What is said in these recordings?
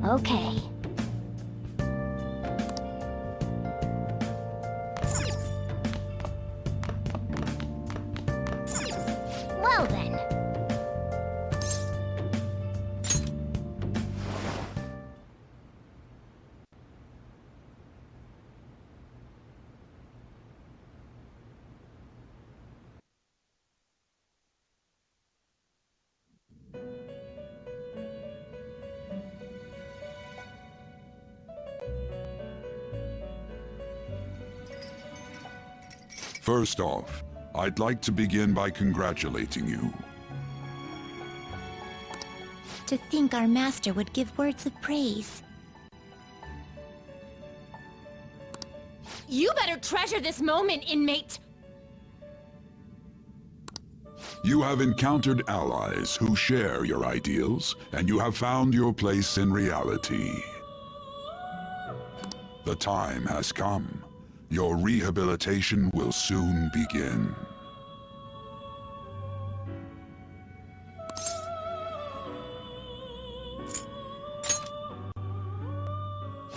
Okay. Well then. First off, I'd like to begin by congratulating you. To think our master would give words of praise. You better treasure this moment, inmate! You have encountered allies who share your ideals, and you have found your place in reality. The time has come. Your rehabilitation will soon begin.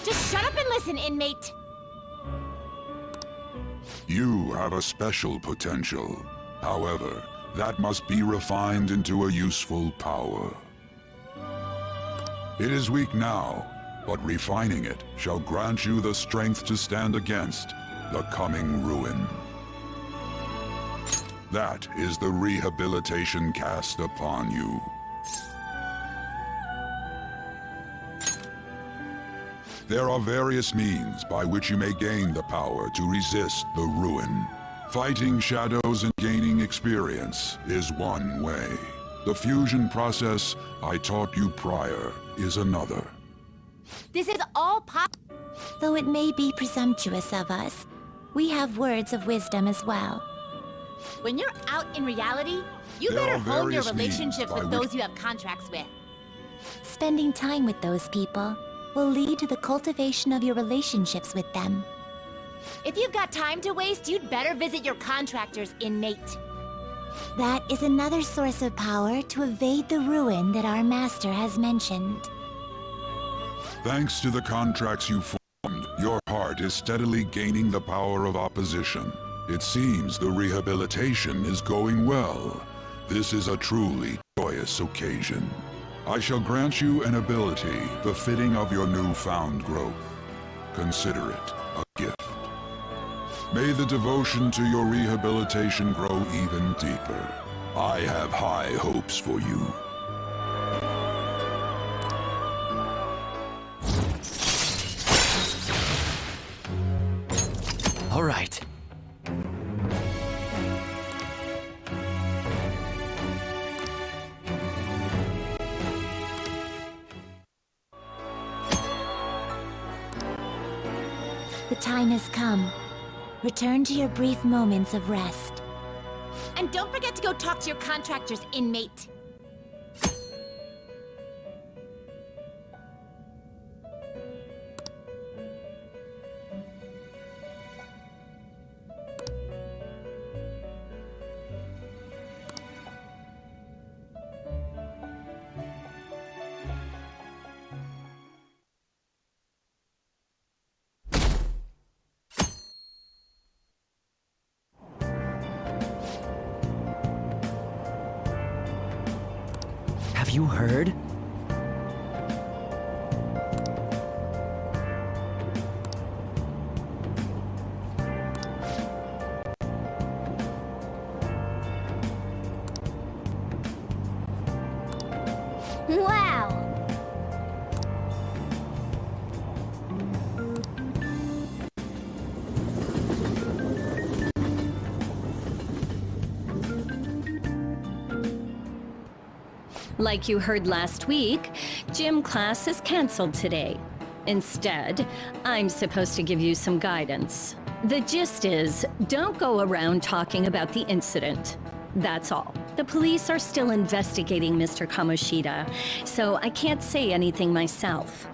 Just shut up and listen, inmate! You have a special potential. However, that must be refined into a useful power. It is weak now, but refining it shall grant you the strength to stand against the coming ruin. That is the rehabilitation cast upon you. There are various means by which you may gain the power to resist the ruin. Fighting shadows and gaining experience is one way. The fusion process I taught you prior is another. This is all Though it may be presumptuous of us, we have words of wisdom as well. When you're out in reality, you There better are hone your various relationships means by with which- those you have contracts with. Spending time with those people will lead to the cultivation of your relationships with them. If you've got time to waste, you'd better visit your contractors, inmate. That is another source of power to evade the ruin that our master has mentioned. Thanks to the contracts you formed, your heart is steadily gaining the power of opposition. It seems the rehabilitation is going well. This is a truly joyous occasion. I shall grant you an ability befitting of your newfound growth. Consider it a gift. May the devotion to your rehabilitation grow even deeper. I have high hopes for you. All right. The time has come. Return to your brief moments of rest. And don't forget to go talk to your contractors, inmate. Have you heard? Wow! Like you heard last week, gym class is canceled today. Instead, I'm supposed to give you some guidance. The gist is, don't go around talking about the incident. That's all. The police are still investigating Mr. Kamoshida, so I can't say anything myself.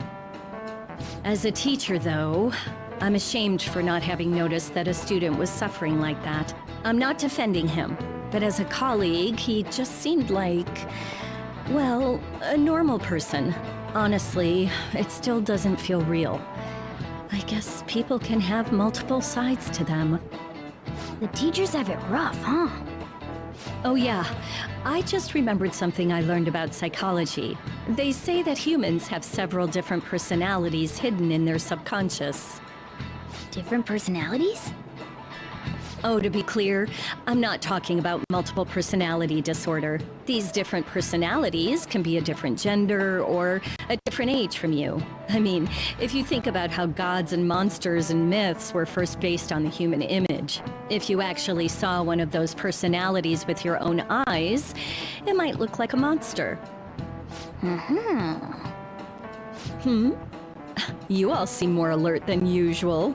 As a teacher, though, I'm ashamed for not having noticed that a student was suffering like that. I'm not defending him, but as a colleague, he just seemed like, well, a normal person. Honestly, it still doesn't feel real. I guess people can have multiple sides to them. The teachers have it rough, huh? Oh yeah, I just remembered something I learned about psychology. They say that humans have several different personalities hidden in their subconscious. Different personalities? Oh, to be clear, I'm not talking about multiple personality disorder. These different personalities can be a different gender or a different age from you. I mean, if you think about how gods and monsters and myths were first based on the human image, if you actually saw one of those personalities with your own eyes, it might look like a monster. You all seem more alert than usual.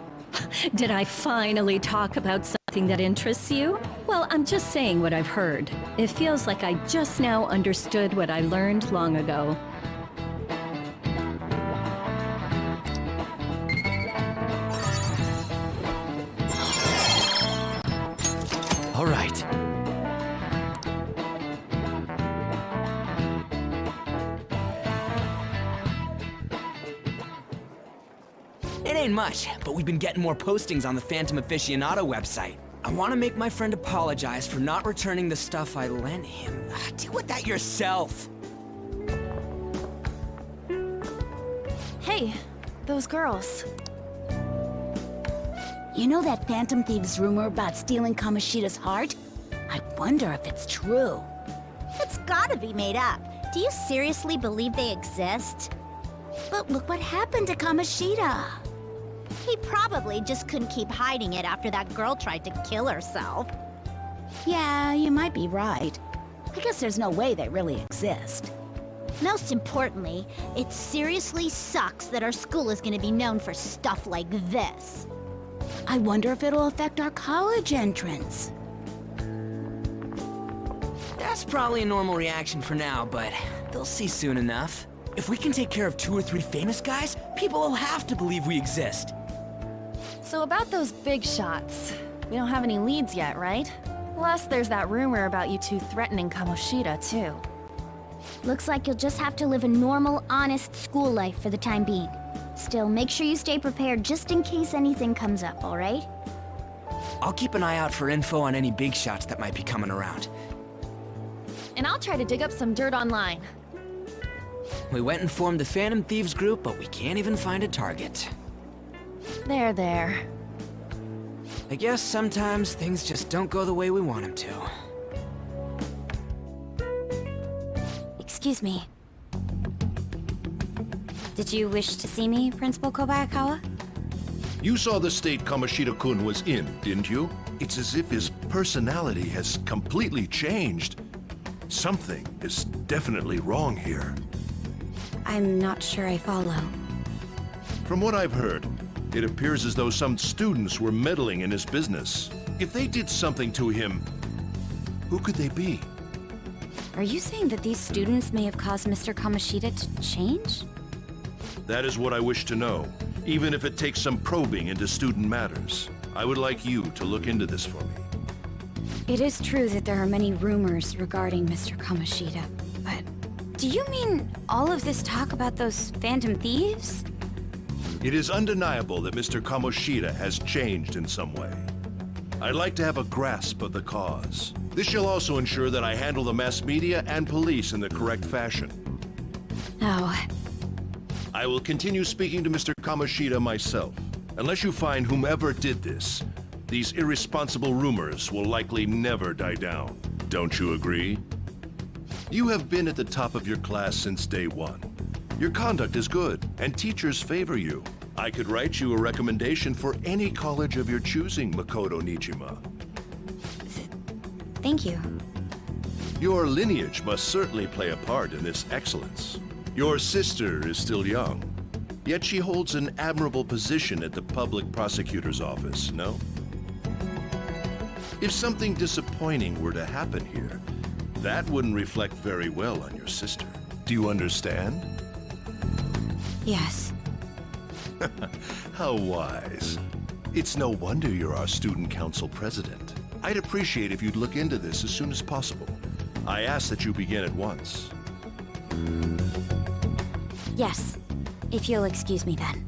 Did I finally talk about something that interests you? Well, I'm just saying what I've heard. It feels like I just now understood what I learned long ago. All right. It ain't much, but we've been getting more postings on the Phantom Aficionado website. I want to make my friend apologize for not returning the stuff I lent him. Deal with that yourself. Hey, those girls. You know that Phantom Thieves rumor about stealing Kamoshida's heart? I wonder if it's true. It's gotta be made up. Do you seriously believe they exist? But look what happened to Kamoshida. He probably just couldn't keep hiding it after that girl tried to kill herself. Yeah, you might be right. I guess there's no way they really exist. Most importantly, it seriously sucks that our school is gonna be known for stuff like this. I wonder if it'll affect our college entrance. That's probably a normal reaction for now, but they'll see soon enough. If we can take care of 2 or 3 famous guys, people will have to believe we exist. So about those big shots, we don't have any leads yet, right? Plus, there's that rumor about you two threatening Kamoshida, too. Looks like you'll just have to live a normal, honest school life for the time being. Still, make sure you stay prepared just in case anything comes up, alright? I'll keep an eye out for info on any big shots that might be coming around. And I'll try to dig up some dirt online. We went and formed the Phantom Thieves group, but we can't even find a target. There. I guess sometimes things just don't go the way we want them to. Excuse me. Did you wish to see me, Principal Kobayakawa? You saw the state Kamoshida-kun was in, didn't you? It's as if his personality has completely changed. Something is definitely wrong here. I'm not sure I follow. From what I've heard, it appears as though some students were meddling in his business. If they did something to him, who could they be? Are you saying that these students may have caused Mr. Kamoshida to change? That is what I wish to know, even if it takes some probing into student matters. I would like you to look into this for me. It is true that there are many rumors regarding Mr. Kamoshida, but do you mean all of this talk about those Phantom Thieves? It is undeniable that Mr. Kamoshida has changed in some way. I'd like to have a grasp of the cause. This shall also ensure that I handle the mass media and police in the correct fashion. Oh, I will continue speaking to Mr. Kamoshida myself. Unless you find whomever did this, these irresponsible rumors will likely never die down. Don't you agree? You have been at the top of your class since day one. Your conduct is good, and teachers favor you. I could write you a recommendation for any college of your choosing, Makoto Nijima. thank you. Your lineage must certainly play a part in this excellence. Your sister is still young, yet she holds an admirable position at the public prosecutor's office, no? If something disappointing were to happen here, that wouldn't reflect very well on your sister. Do you understand? Yes. How wise. It's no wonder you're our student council president. I'd appreciate if you'd look into this as soon as possible. I ask that you begin at once. Yes, if you'll excuse me then.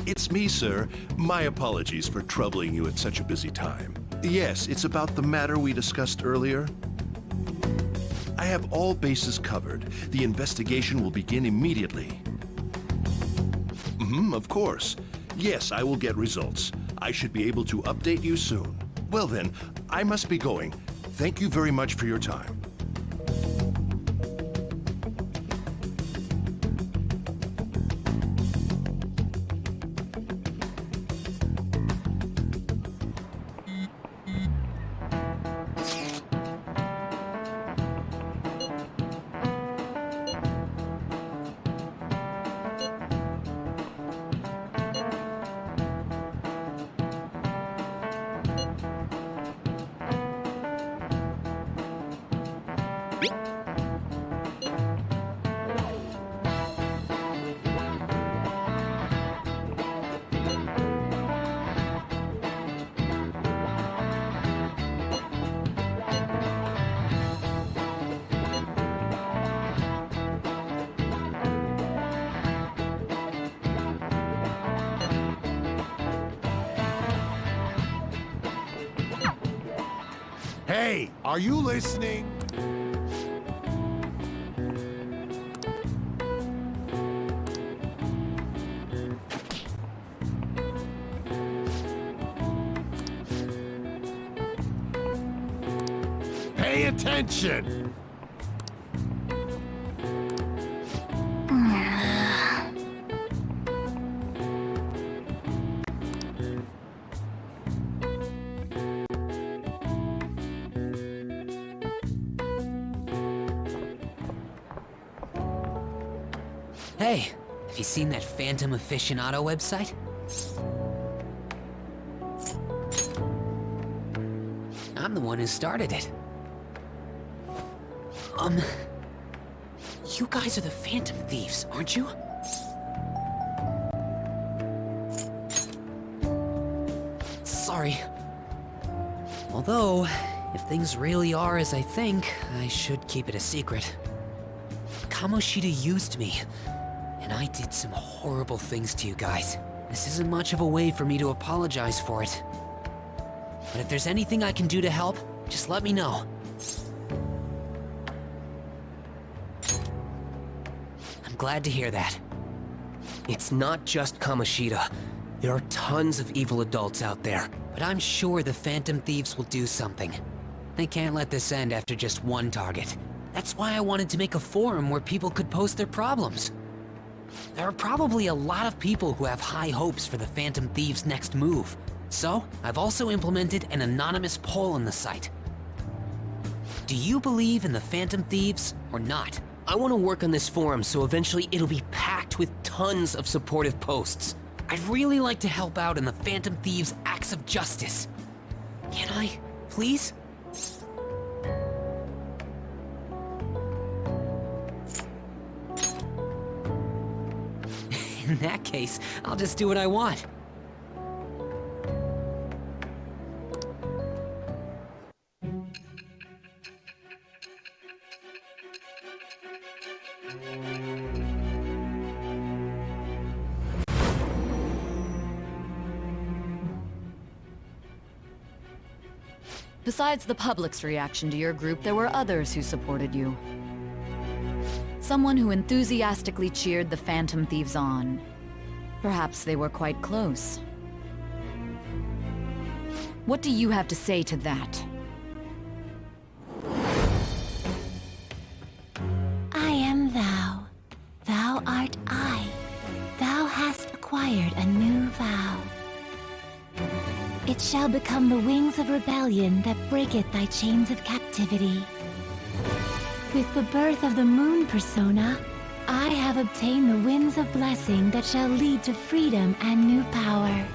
It's me, sir. My apologies for troubling you at such a busy time. Yes, it's about the matter we discussed earlier. I have all bases covered. The investigation will begin immediately. Of course. Yes, I will get results. I should be able to update you soon. Well then, I must be going. Thank you very much for your time. Hey, are you listening? Pay attention! Hey, have you seen that Phantom Aficionado website? I'm the one who started it. You guys are the Phantom Thieves, aren't you? Sorry. Although, if things really are as I think, I should keep it a secret. Kamoshida used me, and I did some horrible things to you guys. This isn't much of a way for me to apologize for it. But if there's anything I can do to help, just let me know. I'm glad to hear that. It's not just Kamoshida. There are tons of evil adults out there. But I'm sure the Phantom Thieves will do something. They can't let this end after just one target. That's why I wanted to make a forum where people could post their problems. There are probably a lot of people who have high hopes for the Phantom Thieves' next move. So, I've also implemented an anonymous poll on the site. Do you believe in the Phantom Thieves or not? I want to work on this forum so eventually it'll be packed with tons of supportive posts. I'd really like to help out in the Phantom Thieves' acts of justice. Can I, please? In that case, I'll just do what I want. Besides the public's reaction to your group, there were others who supported you. Someone who enthusiastically cheered the Phantom Thieves on. Perhaps they were quite close. What do you have to say to that? I am thou. Thou art I. Thou hast acquired a new vow. It shall become the wings of rebellion that breaketh thy chains of captivity. With the birth of the moon persona, I have obtained the winds of blessing that shall lead to freedom and new power.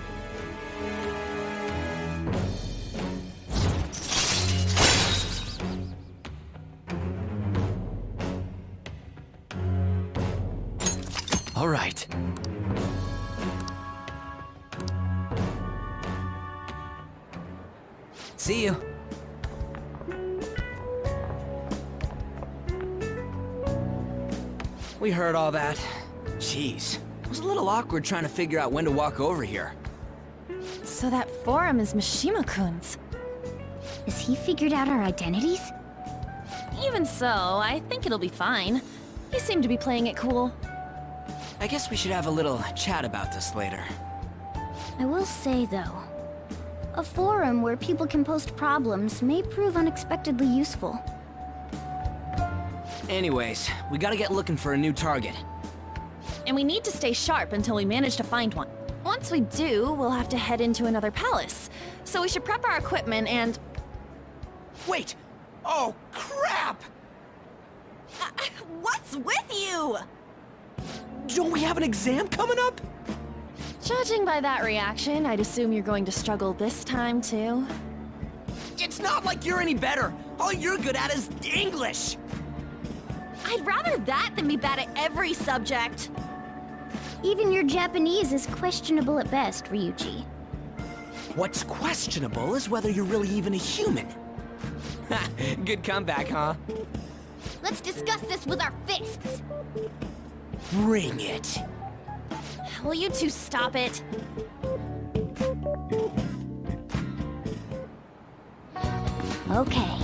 All right. See you. We heard all that. Jeez, it was a little awkward trying to figure out when to walk over here. So that forum is Mishima-kun's. Has he figured out our identities? Even so, I think it'll be fine. You seem to be playing it cool. I guess we should have a little chat about this later. I will say, though, a forum where people can post problems may prove unexpectedly useful. Anyways, we gotta get looking for a new target. And we need to stay sharp until we manage to find one. Once we do, we'll have to head into another palace. So we should prep our equipment and... Wait! Oh, crap! What's with you? Don't we have an exam coming up? Judging by that reaction, I'd assume you're going to struggle this time, too. It's not like you're any better. All you're good at is English. I'd rather that than be bad at every subject. Even your Japanese is questionable at best, Ryuji. What's questionable is whether you're really even a human. Good comeback, huh? Let's discuss this with our fists! Bring it. Will you two stop it? Okay.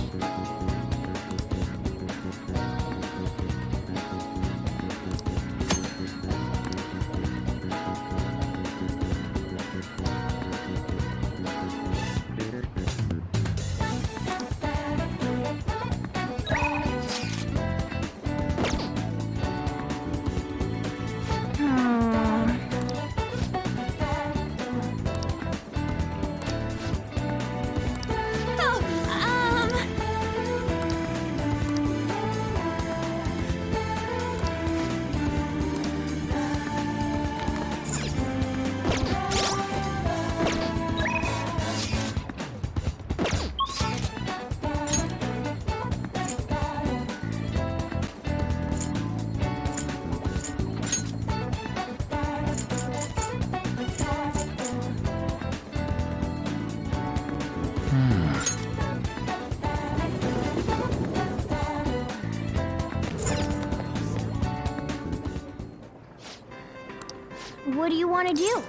What do you want to do?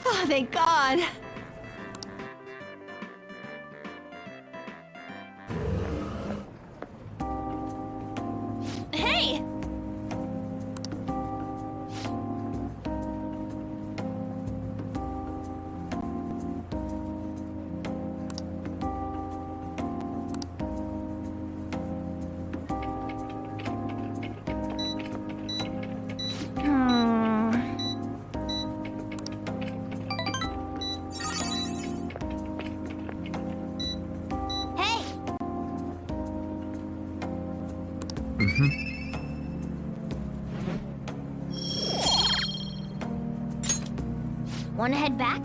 Oh, thank God. Hey! Want to head back?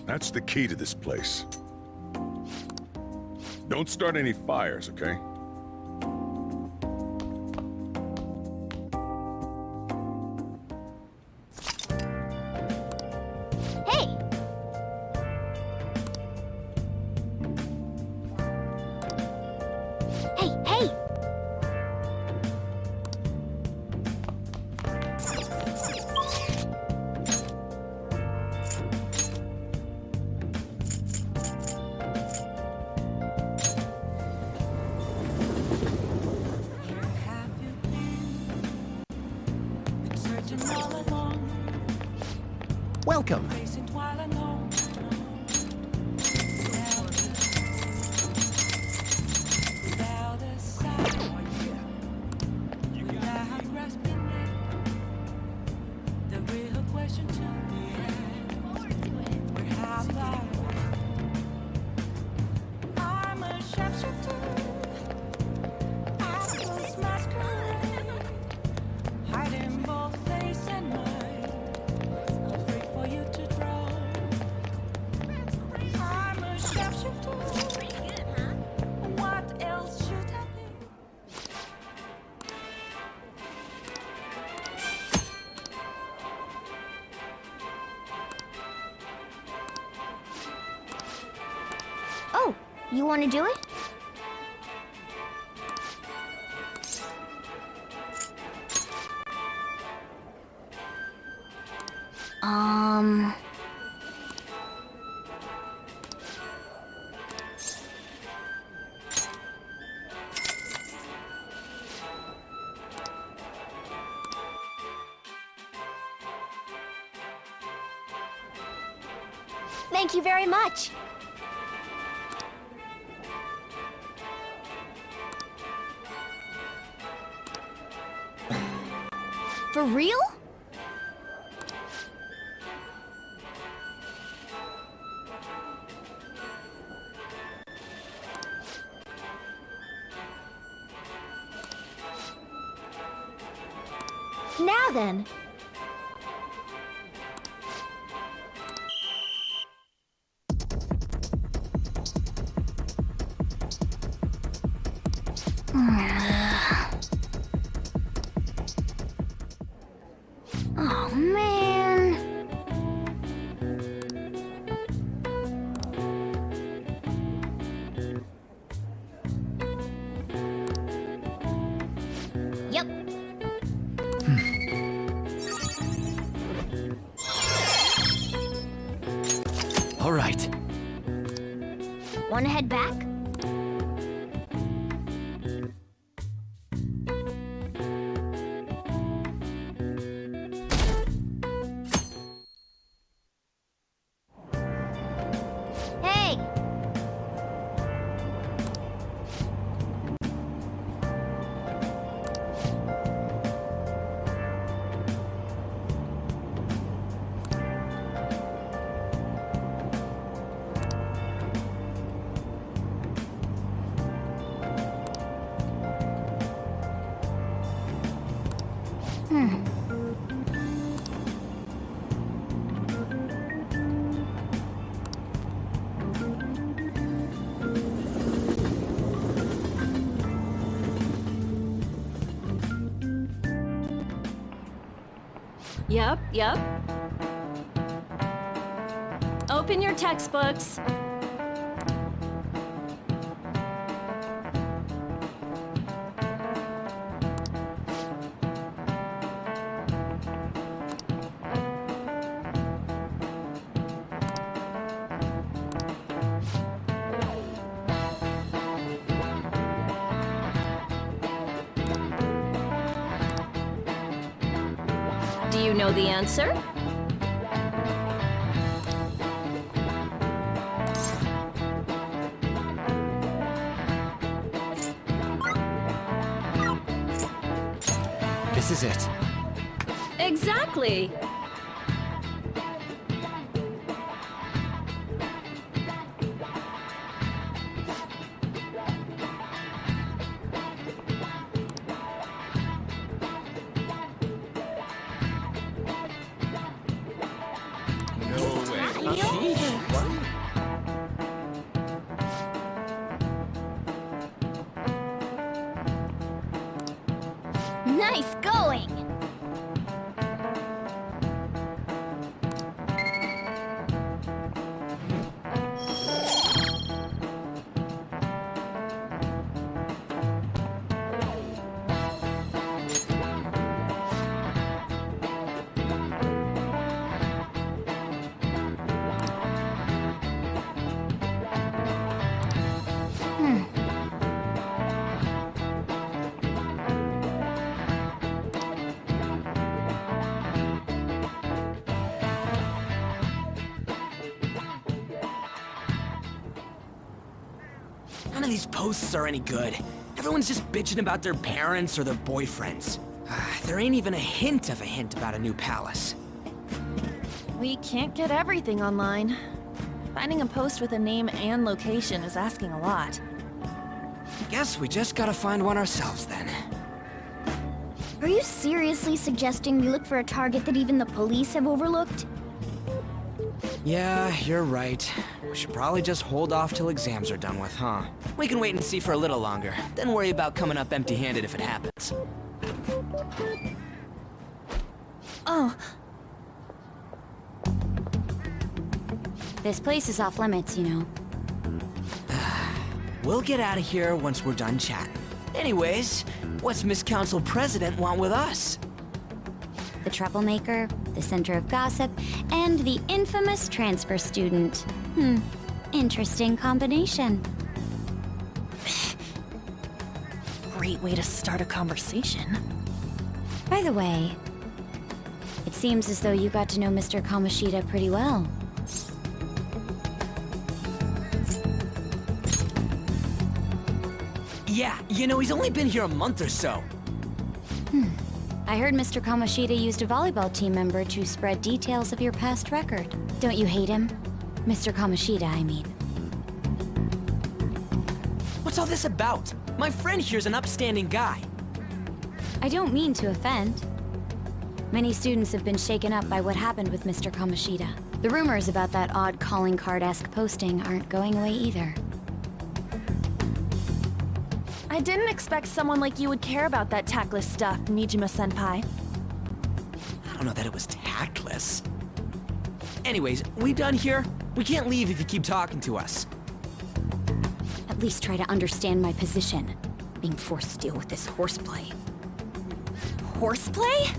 That's the key to this place. Don't start any fires, okay? Hey! Hey, hey! Welcome. Hiding both face and mind, afraid for you to You want to do it? Thank you very much. For real? Now then. Oh, man. Yep. All right. Want to head back? Hey! Yep. Open your textbooks. Do you know the answer? This is it. Exactly. Nice going! None of these posts are any good. Everyone's just bitching about their parents or their boyfriends. There ain't even a hint of a hint about a new palace. We can't get everything online. Finding a post with a name and location is asking a lot. Guess we just gotta find one ourselves then. Are you seriously suggesting we look for a target that even the police have overlooked? Yeah, you're right. We should probably just hold off till exams are done with, huh? We can wait and see for a little longer, then worry about coming up empty-handed if it happens. Oh, This place is off limits, you know. We'll get out of here once we're done chatting. Anyways, what's Miss Council President want with us? The troublemaker, the center of gossip, and the infamous transfer student. Interesting combination. Great way to start a conversation. By the way, it seems as though you got to know Mr. Kamoshida pretty well. Yeah, you know, he's only been here a month or so. I heard Mr. Kamoshida used a volleyball team member to spread details of your past record. Don't you hate him? Mr. Kamoshida, I mean. What's all this about? My friend here's an upstanding guy. I don't mean to offend. Many students have been shaken up by what happened with Mr. Kamoshida. The rumors about that odd calling card-esque posting aren't going away either. I didn't expect someone like you would care about that tactless stuff, Nijima-senpai. I don't know that it was tactless. Anyways, we done here? We can't leave if you keep talking to us. At least try to understand my position. Being forced to deal with this horseplay. Horseplay?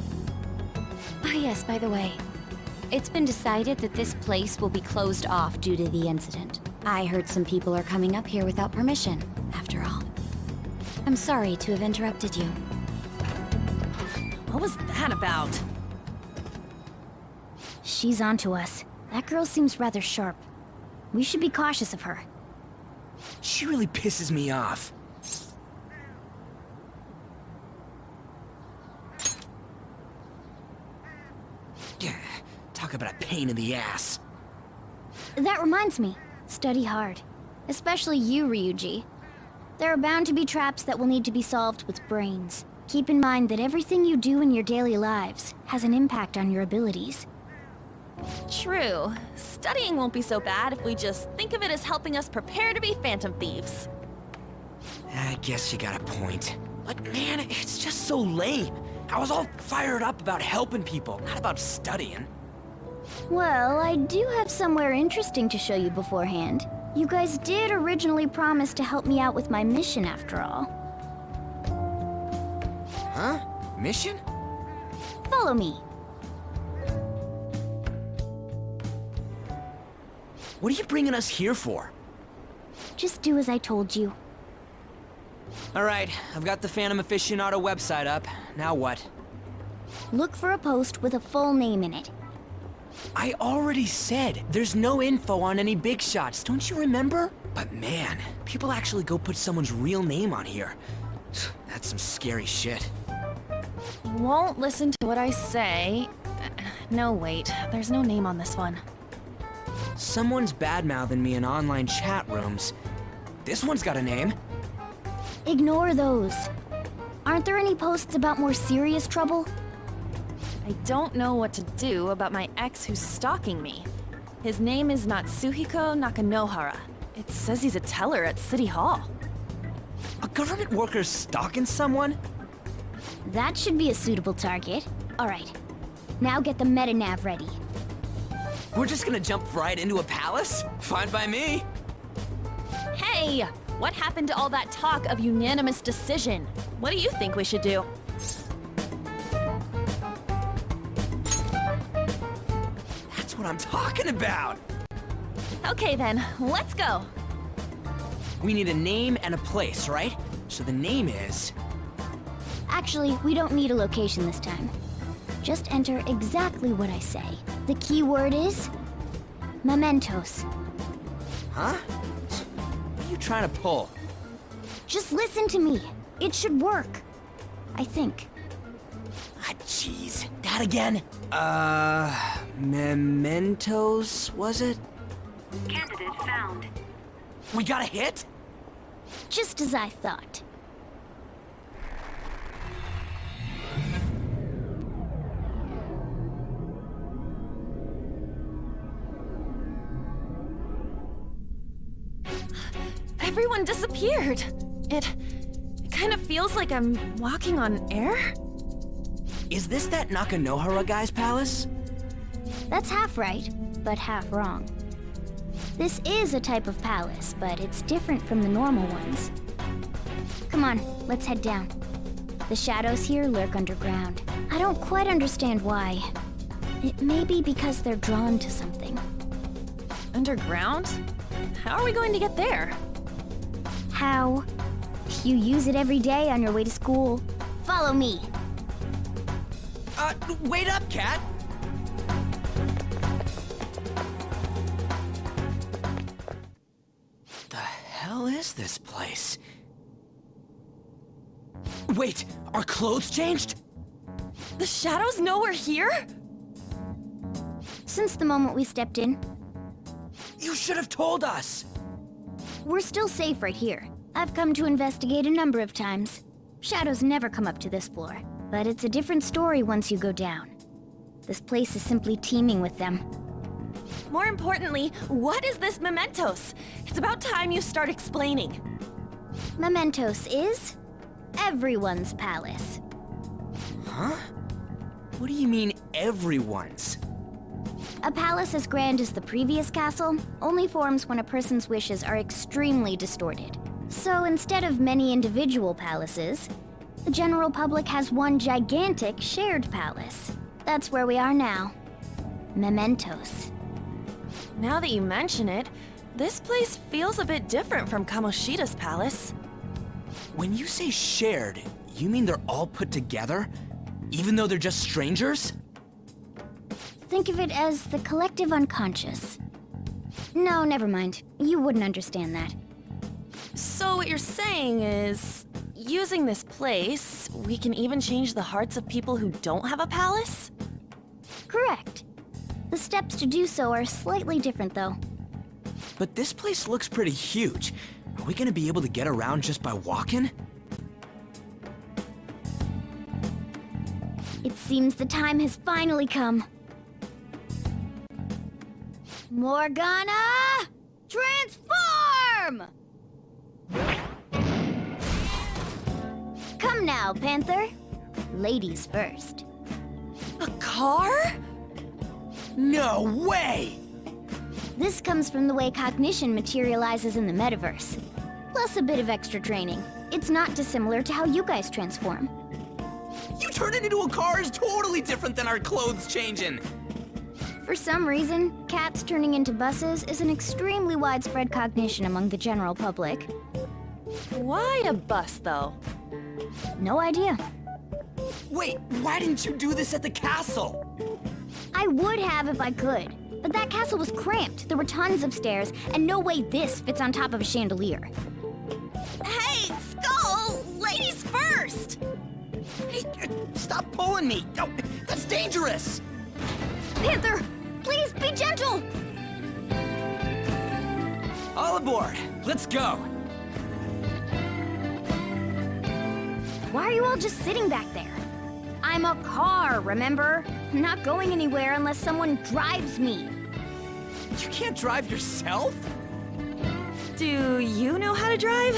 Ah yes, by the way. It's been decided that this place will be closed off due to the incident. I heard some people are coming up here without permission, after all. I'm sorry to have interrupted you. What was that about? She's onto us. That girl seems rather sharp. We should be cautious of her. She really pisses me off. Talk about a pain in the ass. That reminds me. Study hard. Especially you, Ryuji. There are bound to be traps that will need to be solved with brains. Keep in mind that everything you do in your daily lives has an impact on your abilities. True. Studying won't be so bad if we just think of it as helping us prepare to be phantom thieves. I guess you got a point. But man, it's just so lame. I was all fired up about helping people, not about studying. Well, I do have somewhere interesting to show you beforehand. You guys did originally promise to help me out with my mission after all. Huh? Mission? Follow me. What are you bringing us here for? Just do as I told you. Alright, I've got the Phantom Aficionado website up. Now what? Look for a post with a full name in it. I already said there's no info on any big shots, don't you remember? But man, people actually go put someone's real name on here. That's some scary shit. You won't listen to what I say. No, wait. There's no name on this one. Someone's bad-mouthing me in online chat rooms. This one's got a name. Ignore those. Aren't there any posts about more serious trouble? I don't know what to do about my ex who's stalking me. His name is Natsuhiko Nakanohara. It says he's a teller at City Hall. A government worker stalking someone? That should be a suitable target. Alright. Now get the metanav ready. We're just gonna jump right into a palace? Fine by me. Hey! What happened to all that talk of unanimous decision? What do you think we should do? That's what I'm talking about! Okay then, let's go! We need a name and a place, right? So the name is... Actually, we don't need a location this time. Just enter exactly what I say. The key word is... mementos. Huh? What are you trying to pull? Just listen to me. It should work. I think. Ah, jeez. That again? Mementos, was it? Candidate found. We got a hit? Just as I thought. Everyone disappeared. It kind of feels like I'm walking on air. Is this that Nakanohara guy's palace? That's half right, but half wrong. This is a type of palace, but it's different from the normal ones. Come on, let's head down. The shadows here lurk underground. I don't quite understand why. It may be because they're drawn to something. Underground? How are we going to get there? How? You use it every day on your way to school. Follow me. Wait up, Cat! The hell is this place? Wait, our clothes changed? The shadows know we're here? Since the moment we stepped in, You should have told us! we're still safe right here. I've come to investigate a number of times. Shadows never come up to this floor, but it's a different story once you go down. This place is simply teeming with them. More importantly, what is this mementos? It's about time you start explaining. Mementos is everyone's palace. Huh? What do you mean, everyone's? A palace as grand as the previous castle only forms when a person's wishes are extremely distorted. So instead of many individual palaces, the general public has one gigantic shared palace. That's where we are now. Mementos. Now that you mention it, this place feels a bit different from Kamoshida's palace. When you say shared, you mean they're all put together? Even though they're just strangers? Think of it as the collective unconscious. No, never mind. You wouldn't understand that. So what you're saying is, using this place, we can even change the hearts of people who don't have a palace? Correct. The steps to do so are slightly different, though. But this place looks pretty huge. Are we gonna be able to get around just by walking? It seems the time has finally come. Morgana! Transform! Come now, Panther. Ladies first. A car? No way! This comes from the way cognition materializes in the metaverse. Plus a bit of extra training. It's not dissimilar to how you guys transform. You turn it into a car is totally different than our clothes changing! For some reason, cats turning into buses is an extremely widespread cognition among the general public. Why a bus, though? No idea. Wait, why didn't you do this at the castle? I would have if I could, but that castle was cramped. There were tons of stairs, and no way this fits on top of a chandelier. Hey, Skull! Ladies first! Hey, stop pulling me! No, that's dangerous! Panther, please be gentle! All aboard! Let's go! Why are you all just sitting back there? I'm a car, remember? I'm not going anywhere unless someone drives me. You can't drive yourself? Do you know how to drive?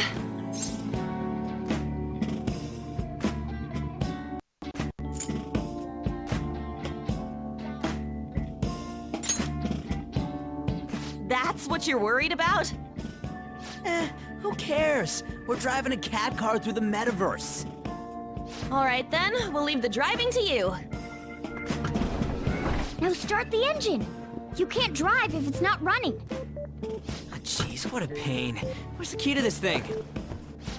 That's what you're worried about? Who cares? We're driving a cat car through the metaverse. All right then, we'll leave the driving to you. Now start the engine. You can't drive if it's not running. Ah, jeez, what a pain. Where's the key to this thing?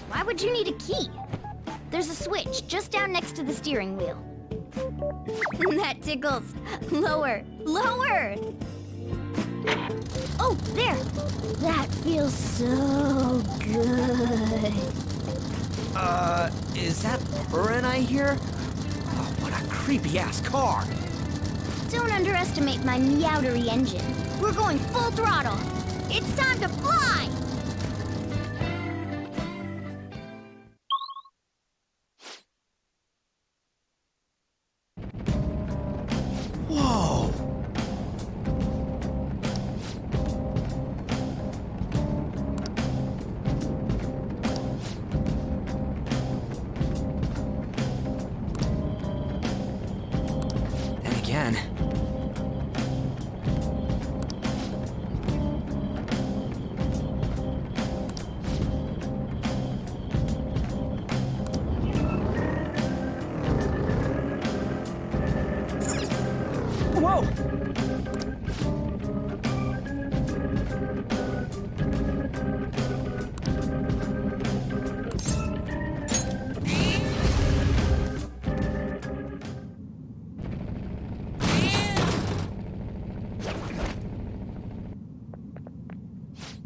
Why would you need a key? There's a switch just down next to the steering wheel. That tickles. Lower, lower! Oh, there! That feels so good. Is that purring I hear? Oh, what a creepy-ass car! Don't underestimate my meowdery engine. We're going full throttle. It's time to fly! Whoa! Then again...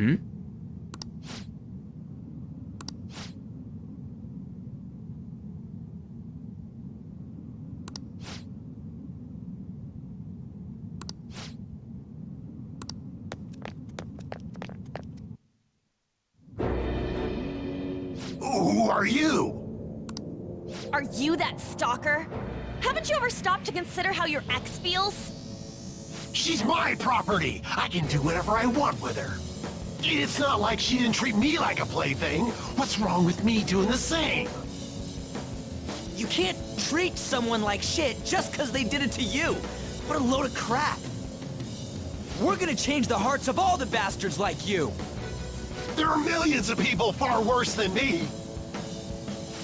Hmm? Who are you? Are you that stalker? Haven't you ever stopped to consider how your ex feels? She's my property. I can do whatever I want with her. It's not like she didn't treat me like a plaything. What's wrong with me doing the same? You can't treat someone like shit just because they did it to you. What a load of crap. We're gonna change the hearts of all the bastards like you. There are millions of people far worse than me.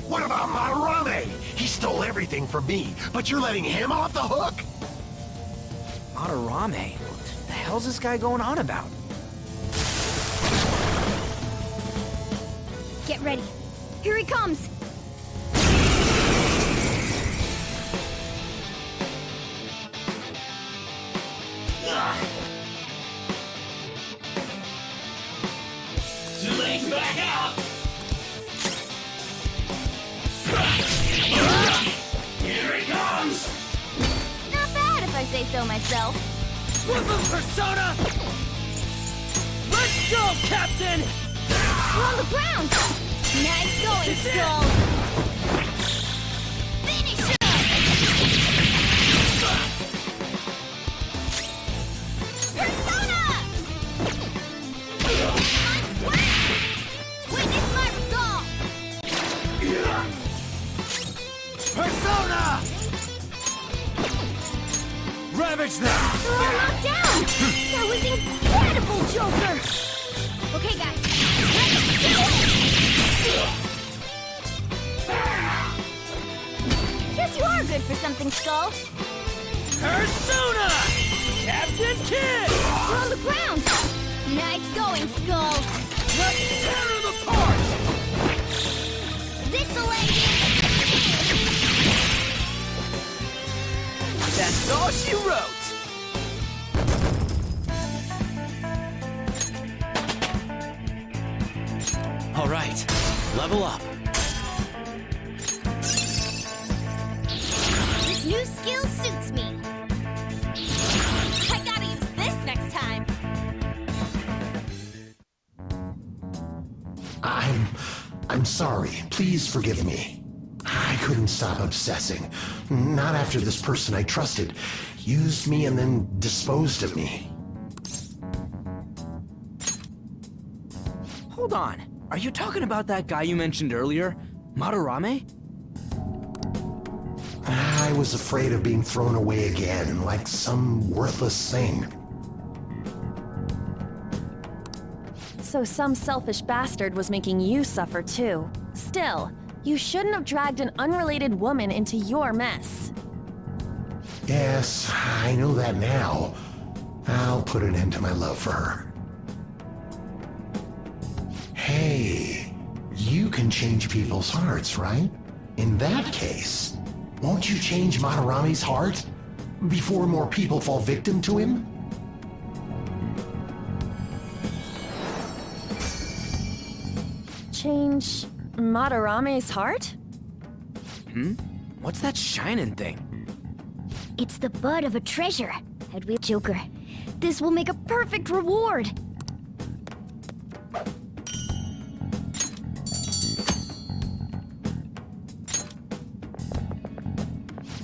What about Madarame? He stole everything from me, but you're letting him off the hook? Madarame? What the hell's this guy going on about? Get ready. Here he comes! Not bad if I say so myself. Flip of Persona! Let's go, Captain! We're on the ground! Nice going, Skull! Finish him! Persona! Witness my resolve! Persona! Ravage them! Throw him knocked down! That was incredible, Joker! Okay, guys. Let's do it! Guess you are good for something, Skull. Persona! Captain Kid! We're on the ground! Nice going, Skull! Let's tear him apart! This'll end it! That's all she wrote! All right, level up. This new skill suits me. I gotta use this next time. I'm sorry. Please forgive me. I couldn't stop obsessing. Not after this person I trusted used me and then disposed of me. Hold on. Are you talking about that guy you mentioned earlier? Madarame? I was afraid of being thrown away again, like some worthless thing. So some selfish bastard was making you suffer too. Still, you shouldn't have dragged an unrelated woman into your mess. Yes, I know that now. I'll put an end to my love for her. Hey, you can change people's hearts, right? In that case, won't you change Madarame's heart before more people fall victim to him? Change Madarame's heart? What's that shining thing? It's the bud of a treasure. Head wheel Joker. This will make a perfect reward.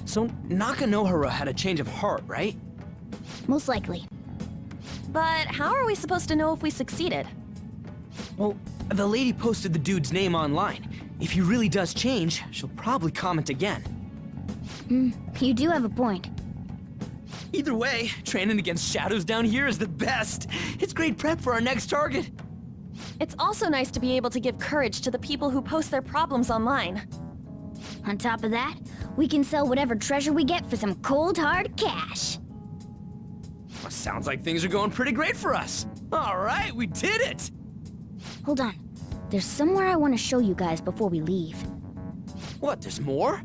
So Nakanohara had a change of heart, right? Most likely. But how are we supposed to know if we succeeded? Well, the lady posted the dude's name online. If he really does change, she'll probably comment again. You do have a point. Either way, training against shadows down here is the best. It's great prep for our next target. It's also nice to be able to give courage to the people who post their problems online. On top of that, we can sell whatever treasure we get for some cold hard cash. Well, sounds like things are going pretty great for us. All right, we did it! Hold on. There's somewhere I want to show you guys before we leave. What, there's more?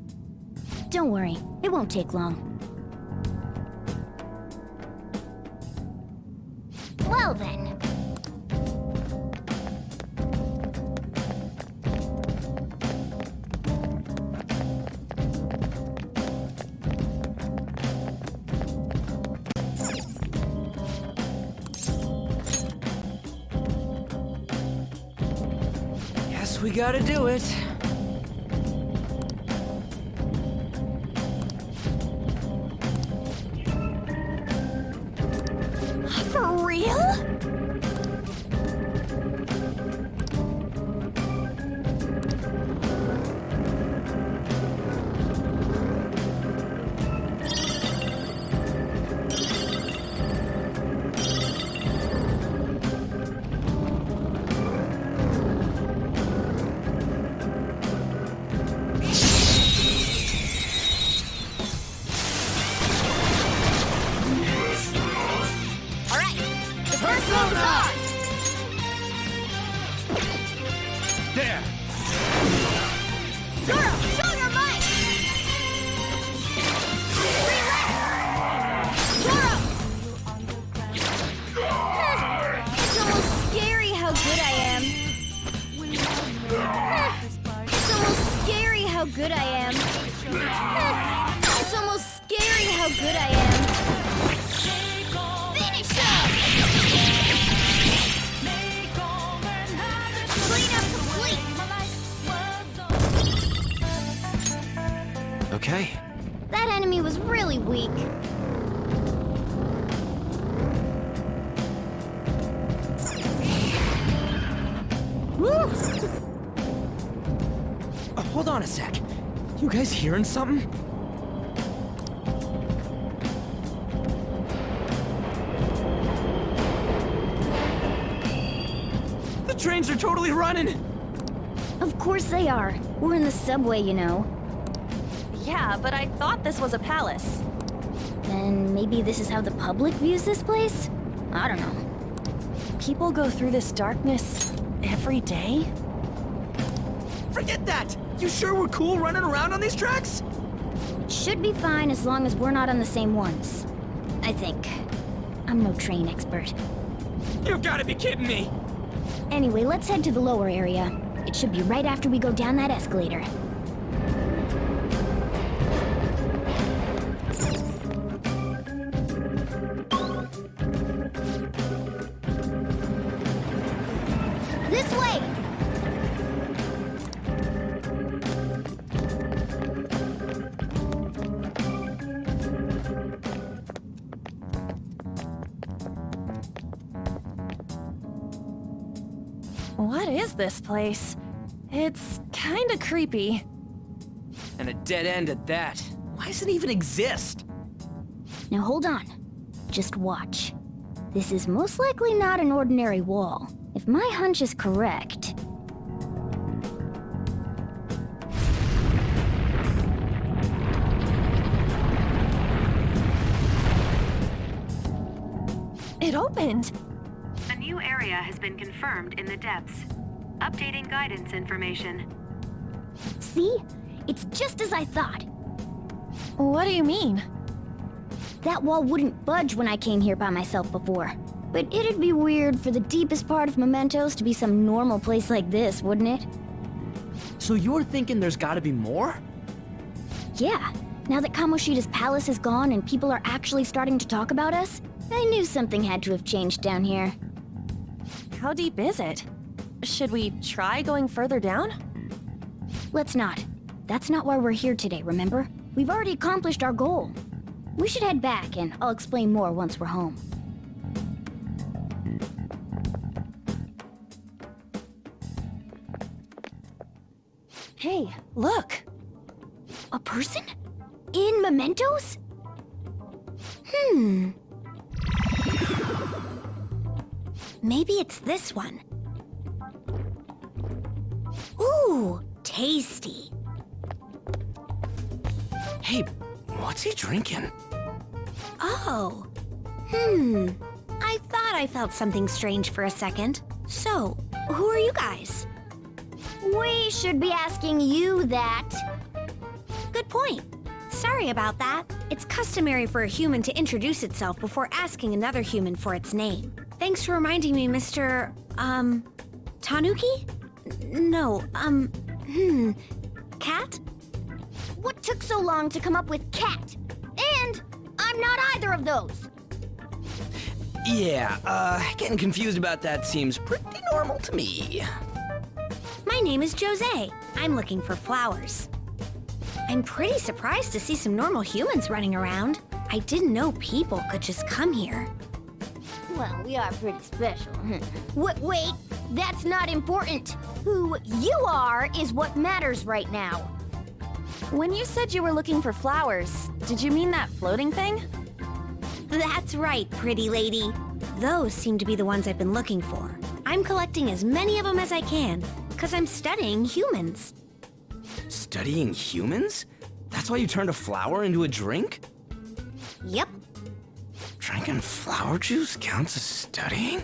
Don't worry, it won't take long. Well then. we gotta do it. For real? There! Zoro, show your might! Relax! Zoro! It's almost scary how good I am. It's almost scary how good I am. It's almost scary how good I am. Finish him! Clean up complete! Okay. That enemy was really weak. Woo! Hold on a sec. You guys hearing something? The trains are totally running! Of course they are. We're in the subway, you know. Yeah, but I thought this was a palace. Then maybe this is how the public views this place? I don't know. People go through this darkness every day? Forget that! You sure we're cool running around on these tracks? Should be fine as long as we're not on the same ones. I think. I'm no train expert. You've gotta be kidding me! Anyway, let's head to the lower area. It should be right after we go down that escalator. This way! What is this place? It's kinda creepy. And a dead end at that. Why does it even exist? Now hold on. Just watch. This is most likely not an ordinary wall. If my hunch is correct... It opened! A new area has been confirmed in the depths. Updating guidance information. See? It's just as I thought. What do you mean? That wall wouldn't budge when I came here by myself before. But it'd be weird for the deepest part of Mementos to be some normal place like this, wouldn't it? So you're thinking there's gotta be more? Yeah. Now that Kamoshida's palace is gone and people are actually starting to talk about us, I knew something had to have changed down here. How deep is it? Should we try going further down? Let's not. That's not why we're here today, remember? We've already accomplished our goal. We should head back, and I'll explain more once we're home. Hey, look! A person? In Mementos? Maybe it's this one. Ooh, tasty. Hey, what's he drinking? Oh. I thought I felt something strange for a second. So, who are you guys? We should be asking you that. Good point. Sorry about that. It's customary for a human to introduce itself before asking another human for its name. Thanks for reminding me, Mr. Tanuki? No, Cat? What took so long to come up with cat? And I'm not either of those. Yeah, getting confused about that seems pretty normal to me. My My name is Jose. I'm looking for flowers. I'm pretty surprised to see some normal humans running around. I didn't know people could just come here. Well, we are pretty special. Wait, that's not important. Who you are is what matters right now. When you said you were looking for flowers, did you mean that floating thing? That's right, pretty lady. Those seem to be the ones I've been looking for. I'm collecting as many of them as I can, because I'm studying humans. Studying humans? That's why you turned a flower into a drink? Yep. Drinking flower juice counts as studying?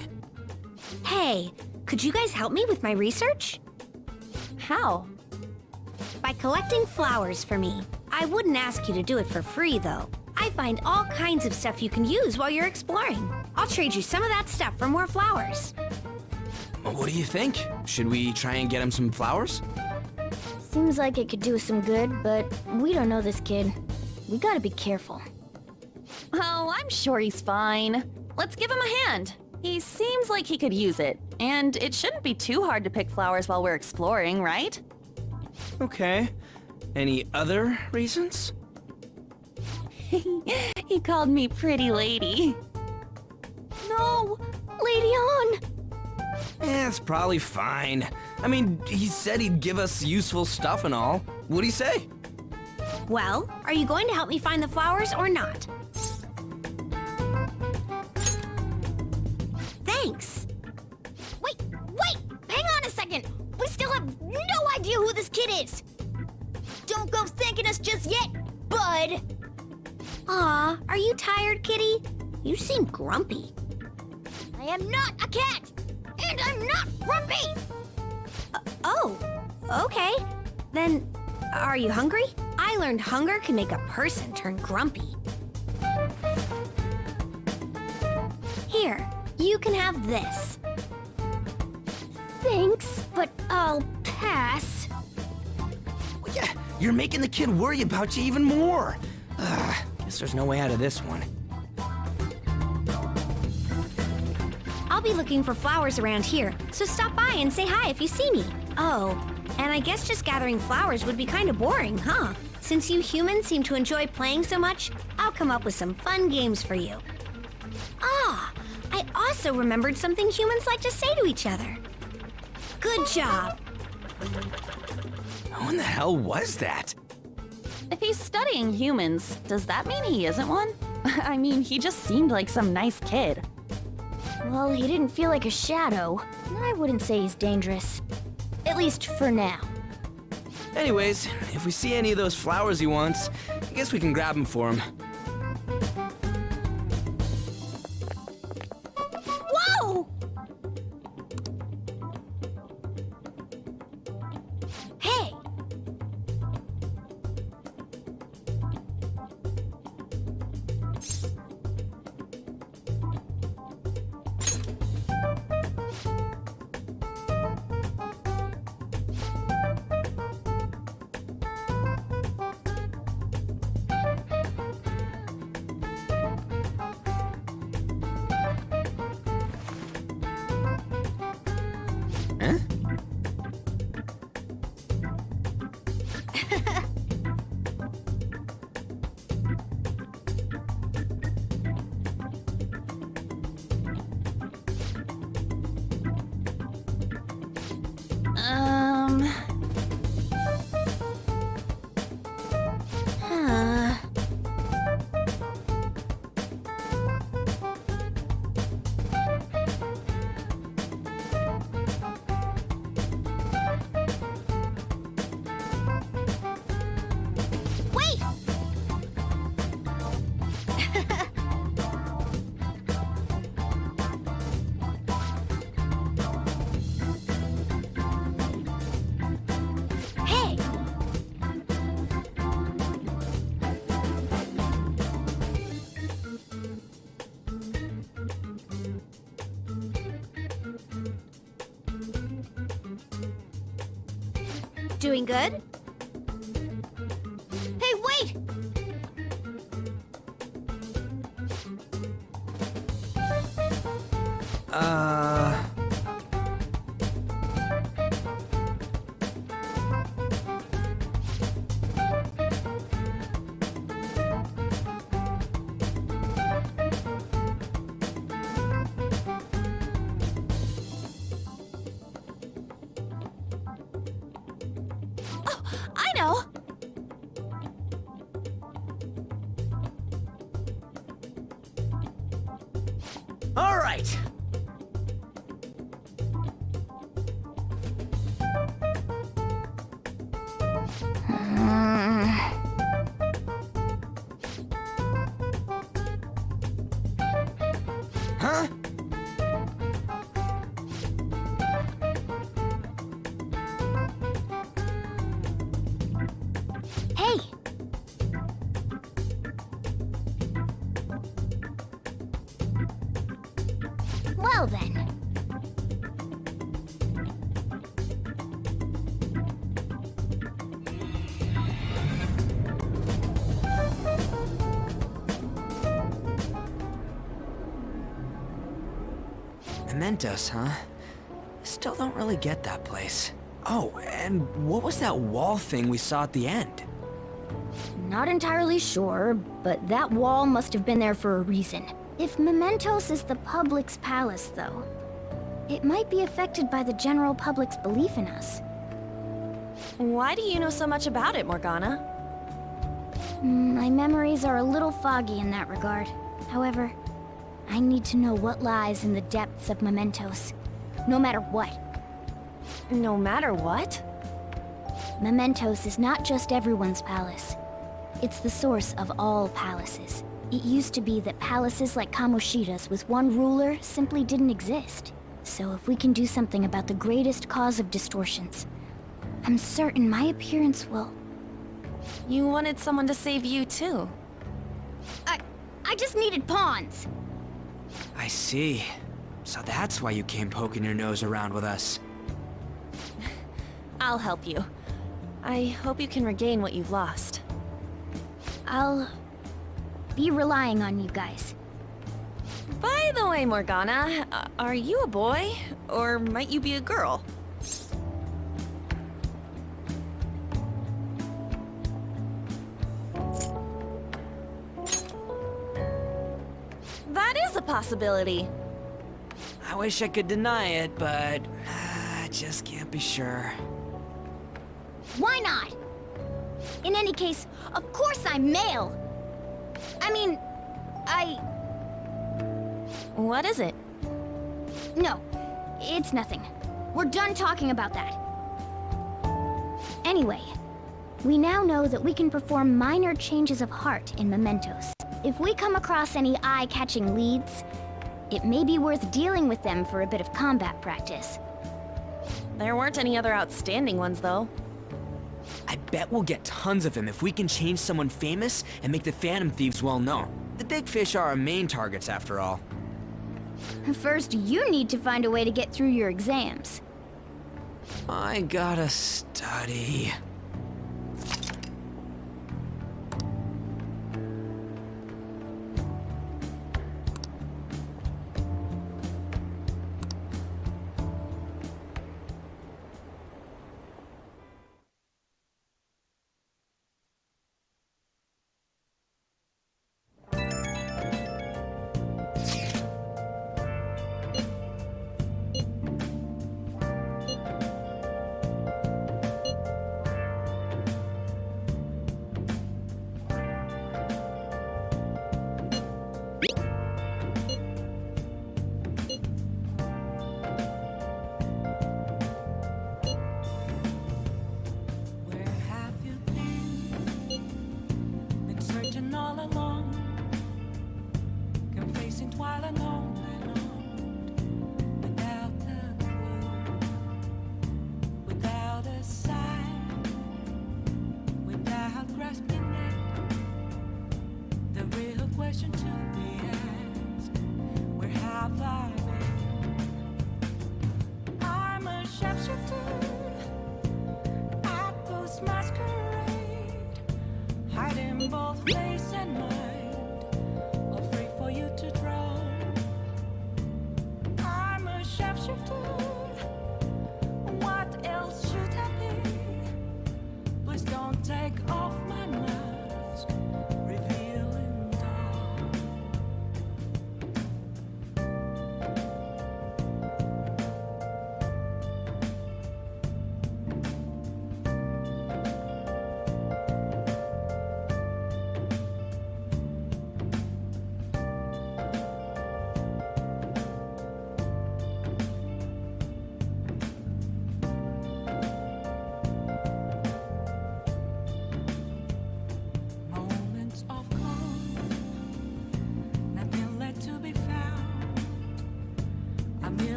Hey, could you guys help me with my research? How? By collecting flowers for me. I wouldn't ask you to do it for free, though. I find all kinds of stuff you can use while you're exploring. I'll trade you some of that stuff for more flowers. What do you think? Should we try and get him some flowers? Seems like it could do us some good, but we don't know this kid. We gotta be careful. Oh, I'm sure he's fine. Let's give him a hand. He seems like he could use it, and it shouldn't be too hard to pick flowers while we're exploring, right? Okay. Any other reasons? He called me pretty lady. No! Lady on! It's probably fine. I mean, he said he'd give us useful stuff and all. What'd he say? Well, are you going to help me find the flowers or not? Thanks. Wait! Hang on a second! We still have no idea who this kid is! Don't go thanking us just yet, bud! Aw, are you tired, kitty? You seem grumpy. I am not a cat! And I'm not grumpy! Oh, okay. Then, are you hungry? I learned hunger can make a person turn grumpy. Here, you can have this. Thanks, but I'll pass. Well, yeah, you're making the kid worry about you even more. Guess there's no way out of this one. I'll be looking for flowers around here, so stop by and say hi if you see me. Oh, and I guess just gathering flowers would be kind of boring, huh? Since you humans seem to enjoy playing so much, I'll come up with some fun games for you. Ah, I also remembered something humans like to say to each other. Good job. Who in the hell was that? If he's studying humans, does that mean he isn't one? I mean, he just seemed like some nice kid. Well, he didn't feel like a shadow. I wouldn't say he's dangerous. At least for now. Anyways, if we see any of those flowers he wants, I guess we can grab them for him. Whoa! Hey! Huh? Huh. Wait! Hey! Doing good? Hey, wait! Oh, I know! All right. Huh? Hey! Well then. Mementos, huh? Still don't really get that place. Oh, and what was that wall thing we saw at the end? Not entirely sure, but that wall must have been there for a reason. If Mementos is the public's palace, though, it might be affected by the general public's belief in us. Why do you know so much about it, Morgana? My memories are a little foggy in that regard. However, I need to know what lies in the depths of Mementos, no matter what. No matter what? Mementos is not just everyone's palace. It's the source of all palaces. It used to be that palaces like Kamoshida's with one ruler simply didn't exist. So if we can do something about the greatest cause of distortions, I'm certain my appearance will... You wanted someone to save you, too. I just needed pawns! I see. So that's why you came poking your nose around with us. I'll help you. I hope you can regain what you've lost. I'll... be relying on you guys. By the way, Morgana, are you a boy? Or might you be a girl? That is a possibility. I wish I could deny it, but I just can't be sure. Why not? In any case, of course I'm male! I mean, What is it? No, it's nothing. We're done talking about that. Anyway, we now know that we can perform minor changes of heart in Mementos. If we come across any eye-catching leads, it may be worth dealing with them for a bit of combat practice. There weren't any other outstanding ones, though. I bet we'll get tons of them if we can change someone famous and make the Phantom Thieves well known. The big fish are our main targets, after all. First, you need to find a way to get through your exams. I gotta study. Take off my mask, revealing dawn.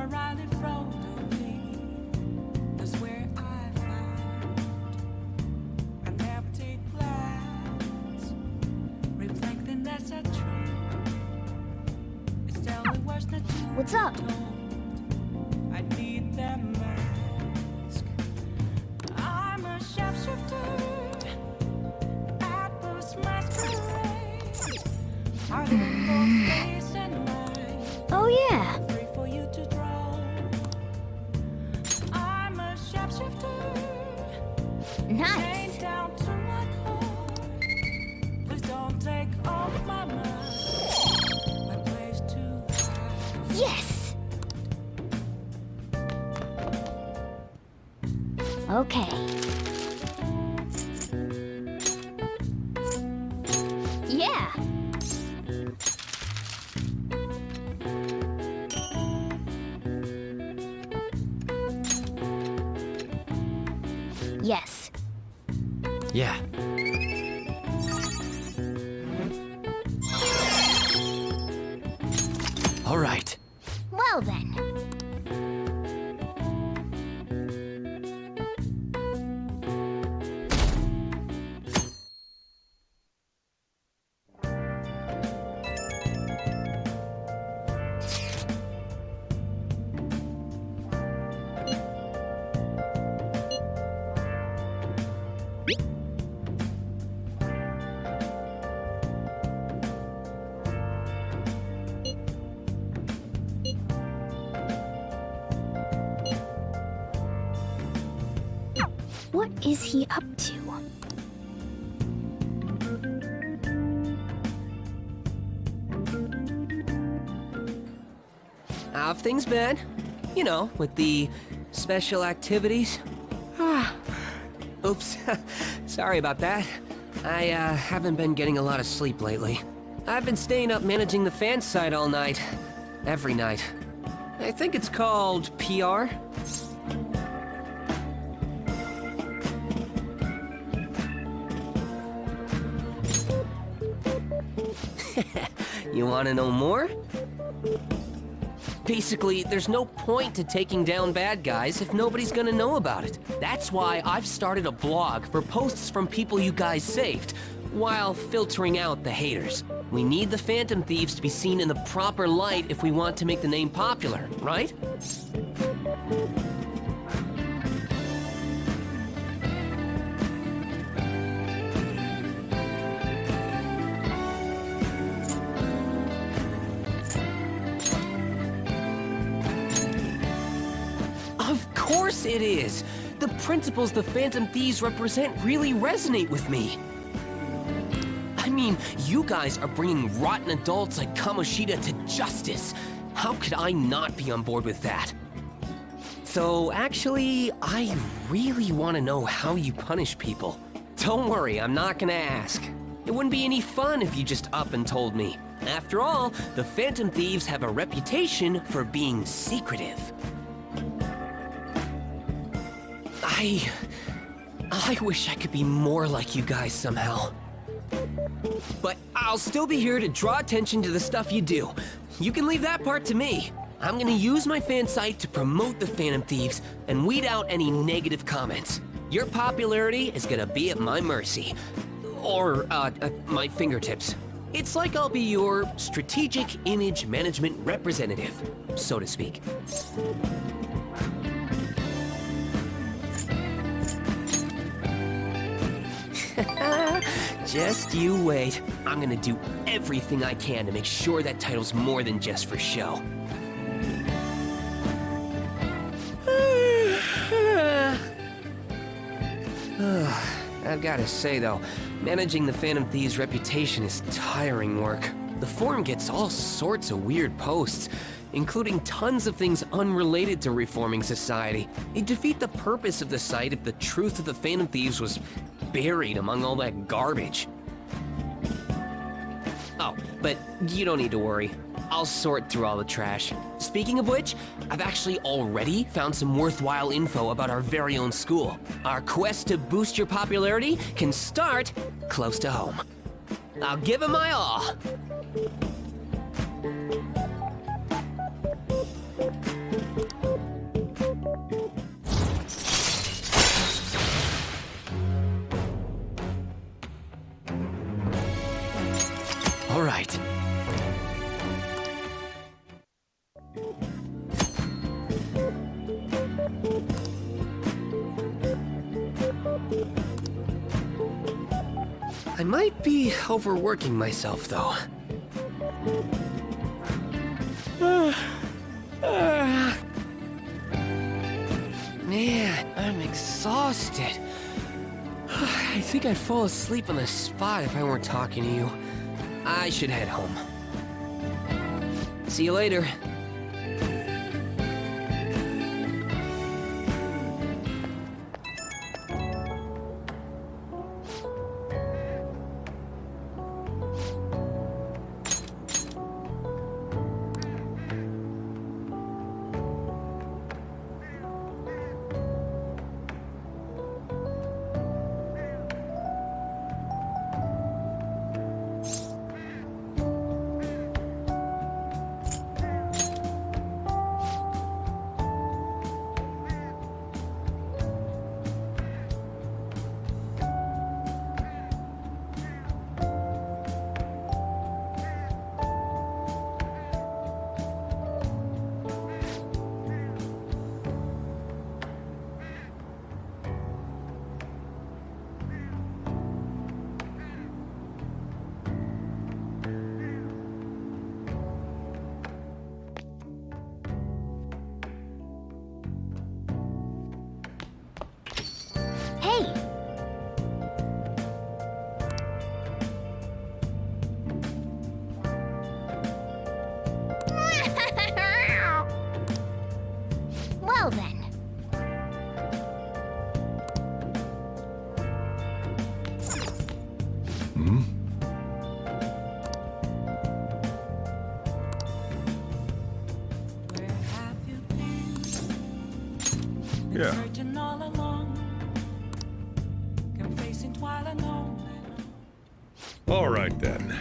Riley Frodo me. That's where I found I never take glass, reflecting that's a truth. It's telling worse than you. What's up? I need that mask. I'm a shapeshifter at Boost Masquerade. Are there more face and mind? Oh yeah. Free for you to draw. I'm a shapeshifter. Nice. Chained down to my core. Please don't take off my mind. My place to hide. Yes. Okay. Yeah. Yes. Yeah. All right. Well then. What is he up to? How have things been? You know, with the special activities? Oops. Sorry about that. I haven't been getting a lot of sleep lately. I've been staying up managing the fan site all night. Every night. I think it's called PR. You wanna know more? Basically, there's no point to taking down bad guys if nobody's gonna know about it. That's why I've started a blog for posts from people you guys saved, while filtering out the haters. We need the Phantom Thieves to be seen in the proper light if we want to make the name popular, right? Of course it is! The principles the Phantom Thieves represent really resonate with me. I mean, you guys are bringing rotten adults like Kamoshida to justice. How could I not be on board with that? So, actually, I really want to know how you punish people. Don't worry, I'm not gonna ask. It wouldn't be any fun if you just up and told me. After all, the Phantom Thieves have a reputation for being secretive. I wish I could be more like you guys somehow. But I'll still be here to draw attention to the stuff you do. You can leave that part to me. I'm gonna use my fan site to promote the Phantom Thieves and weed out any negative comments. Your popularity is gonna be at my mercy. Or, my fingertips. It's like I'll be your strategic image management representative, so to speak. Just you wait. I'm gonna do everything I can to make sure that title's more than just for show. I've gotta say though, managing the Phantom Thieves' reputation is tiring work. The forum gets all sorts of weird posts, including tons of things unrelated to reforming society. It'd defeat the purpose of the site if the truth of the Phantom Thieves was buried among all that garbage. Oh, but you don't need to worry. I'll sort through all the trash. Speaking of which, I've actually already found some worthwhile info about our very own school. Our quest to boost your popularity can start close to home. I'll give it my all. All right. I might be overworking myself, though. Man, I'm exhausted. I think I'd fall asleep on the spot if I weren't talking to you. I should head home. See you later. Hey! Well then. Hmm? Where have you been? Yeah. Searching all along. Confessing while alone. All right then.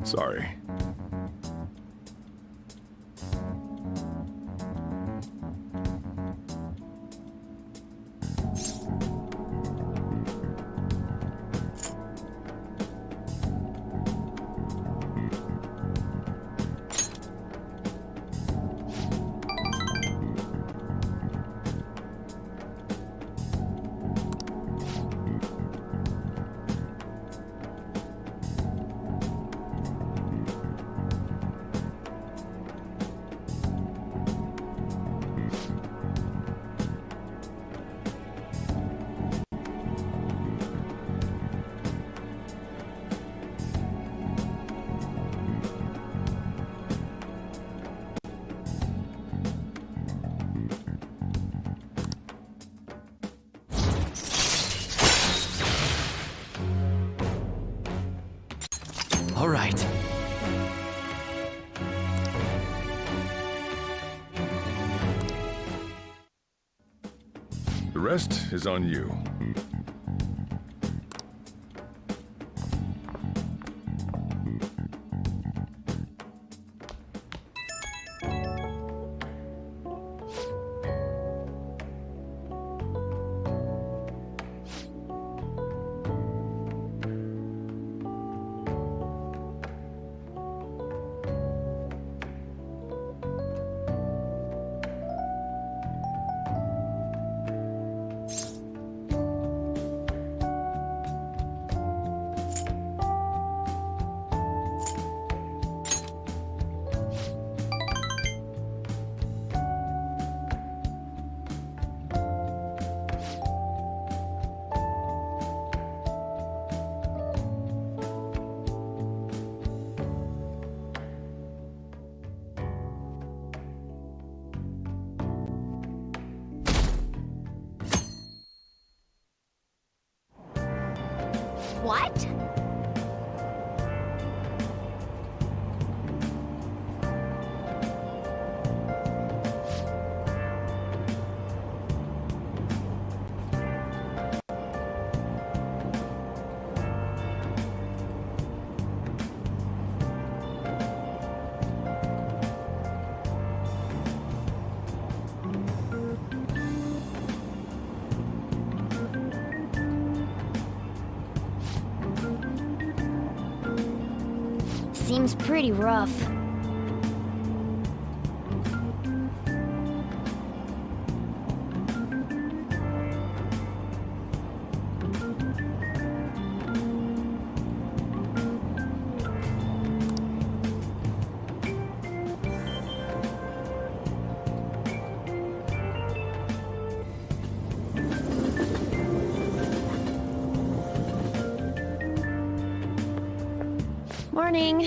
Sorry. All right. The rest is on you. What? Seems pretty rough. Morning.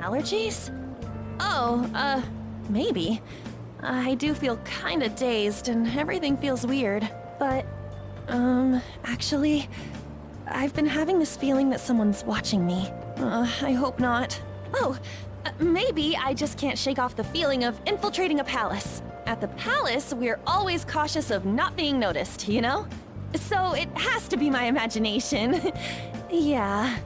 Allergies? Oh, maybe. I do feel kinda dazed and everything feels weird. But, actually, I've been having this feeling that someone's watching me. I hope not. Oh, maybe I just can't shake off the feeling of infiltrating a palace. At the palace, we're always cautious of not being noticed, you know? So it has to be my imagination. Yeah.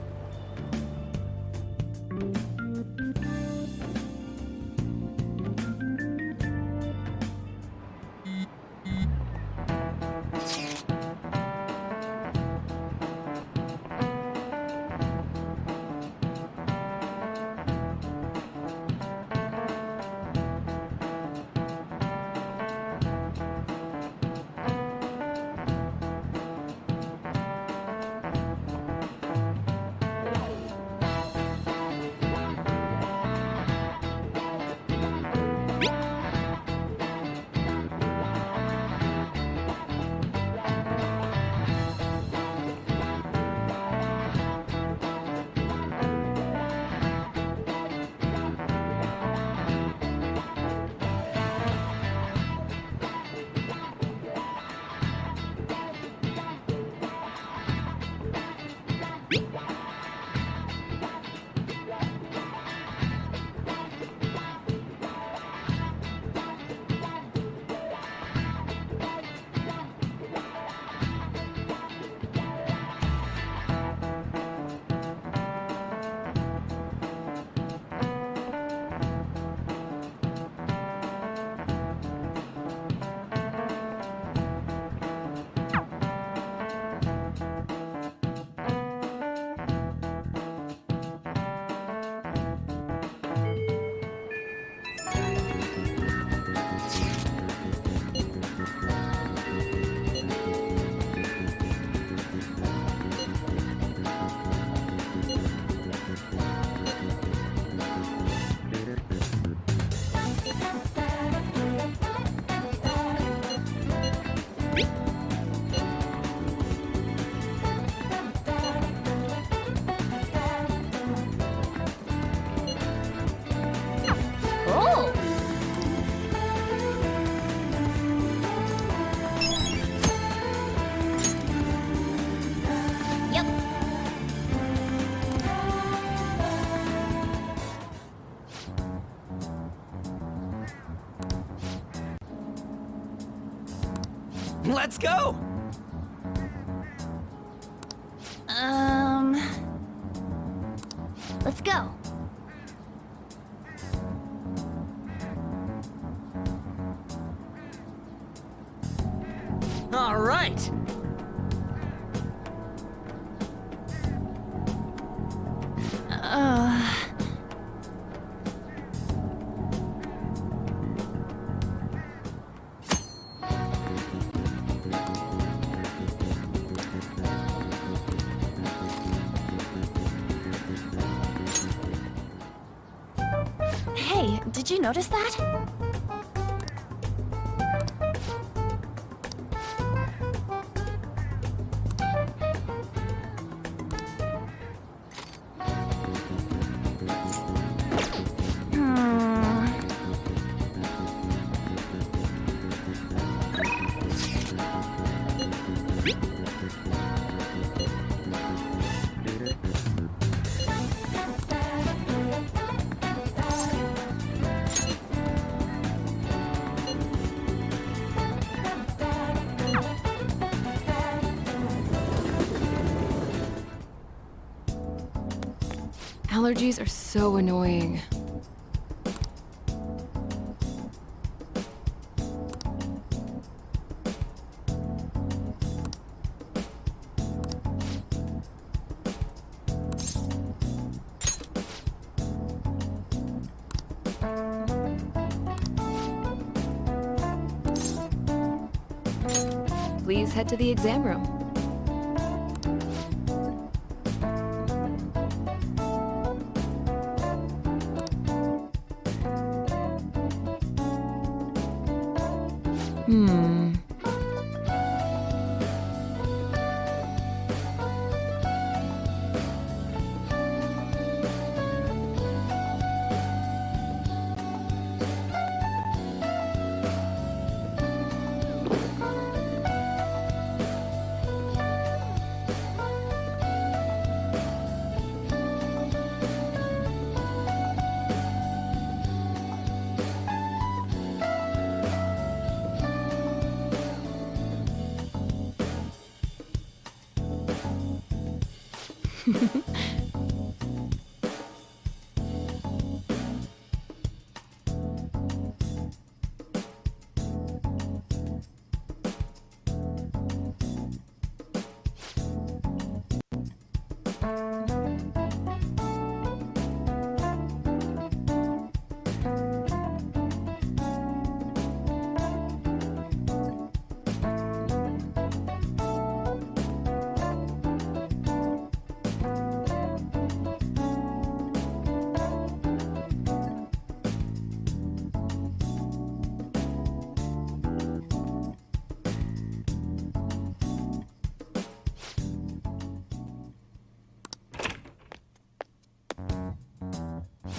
Let's go! Let's go. All right! Hey, did you notice that? Allergies are so annoying. Please head to the exam room. Hmm.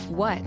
What?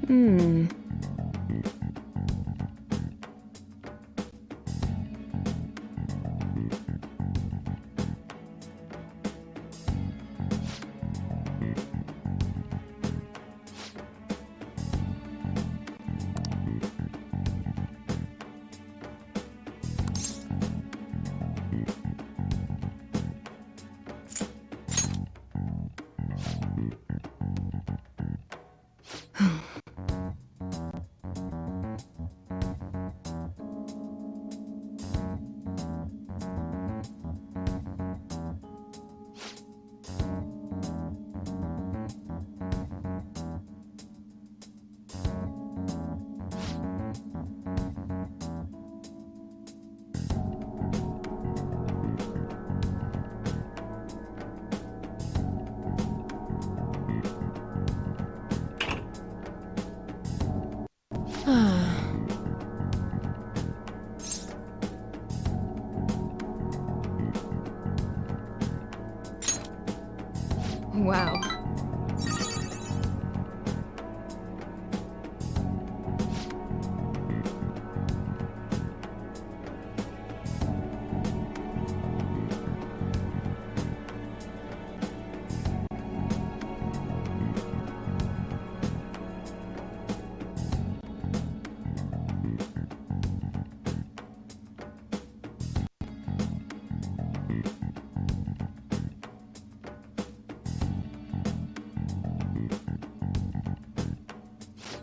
Hmm. Wow.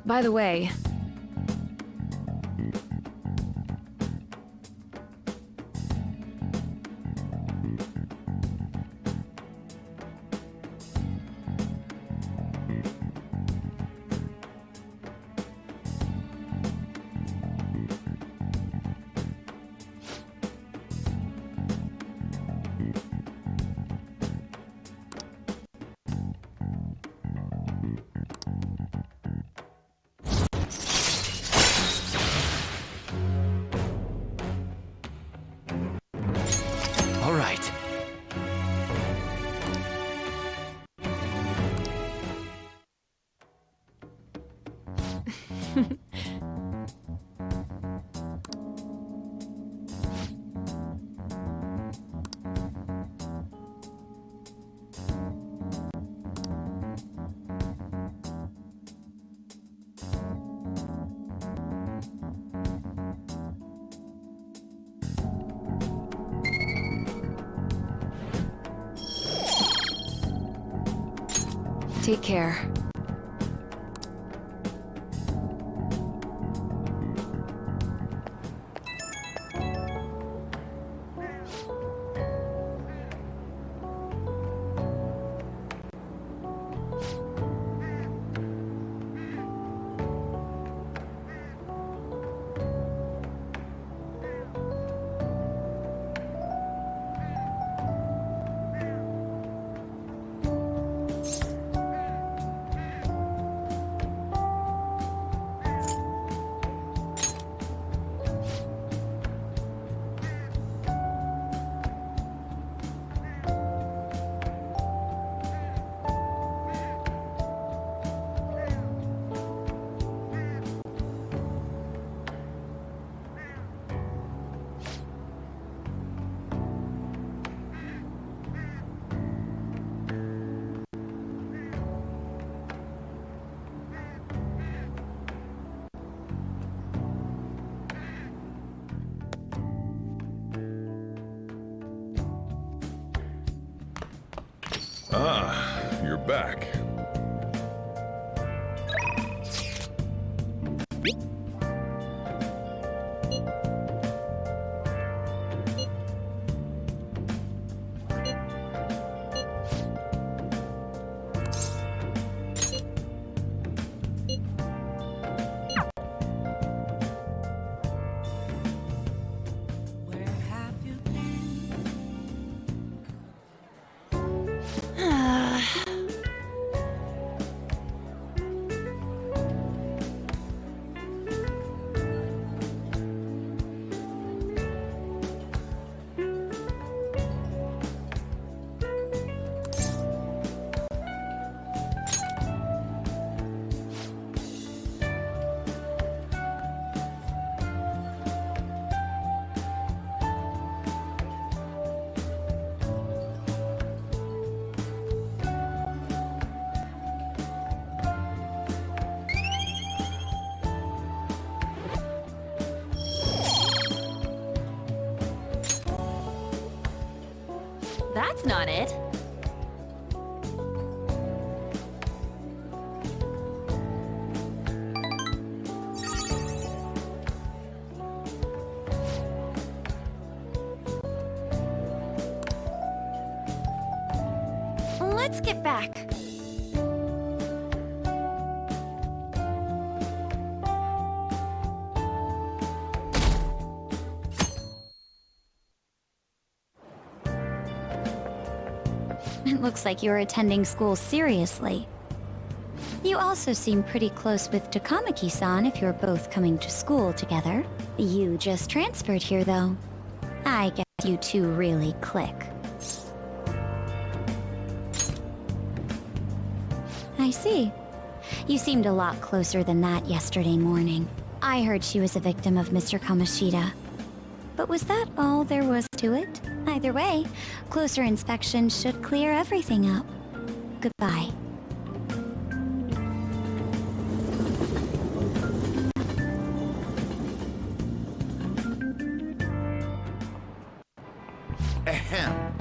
By the way, All right. take care. Ah, you're back. That's not it. Let's get back. It looks like you're attending school seriously. You also seem pretty close with Takamaki-san if you're both coming to school together. You just transferred here, though. I guess you two really click. I see. You seemed a lot closer than that yesterday morning. I heard she was a victim of Mr. Kamoshida. But was that all there was to it? Either way, closer inspection should clear everything up. Goodbye. Ahem.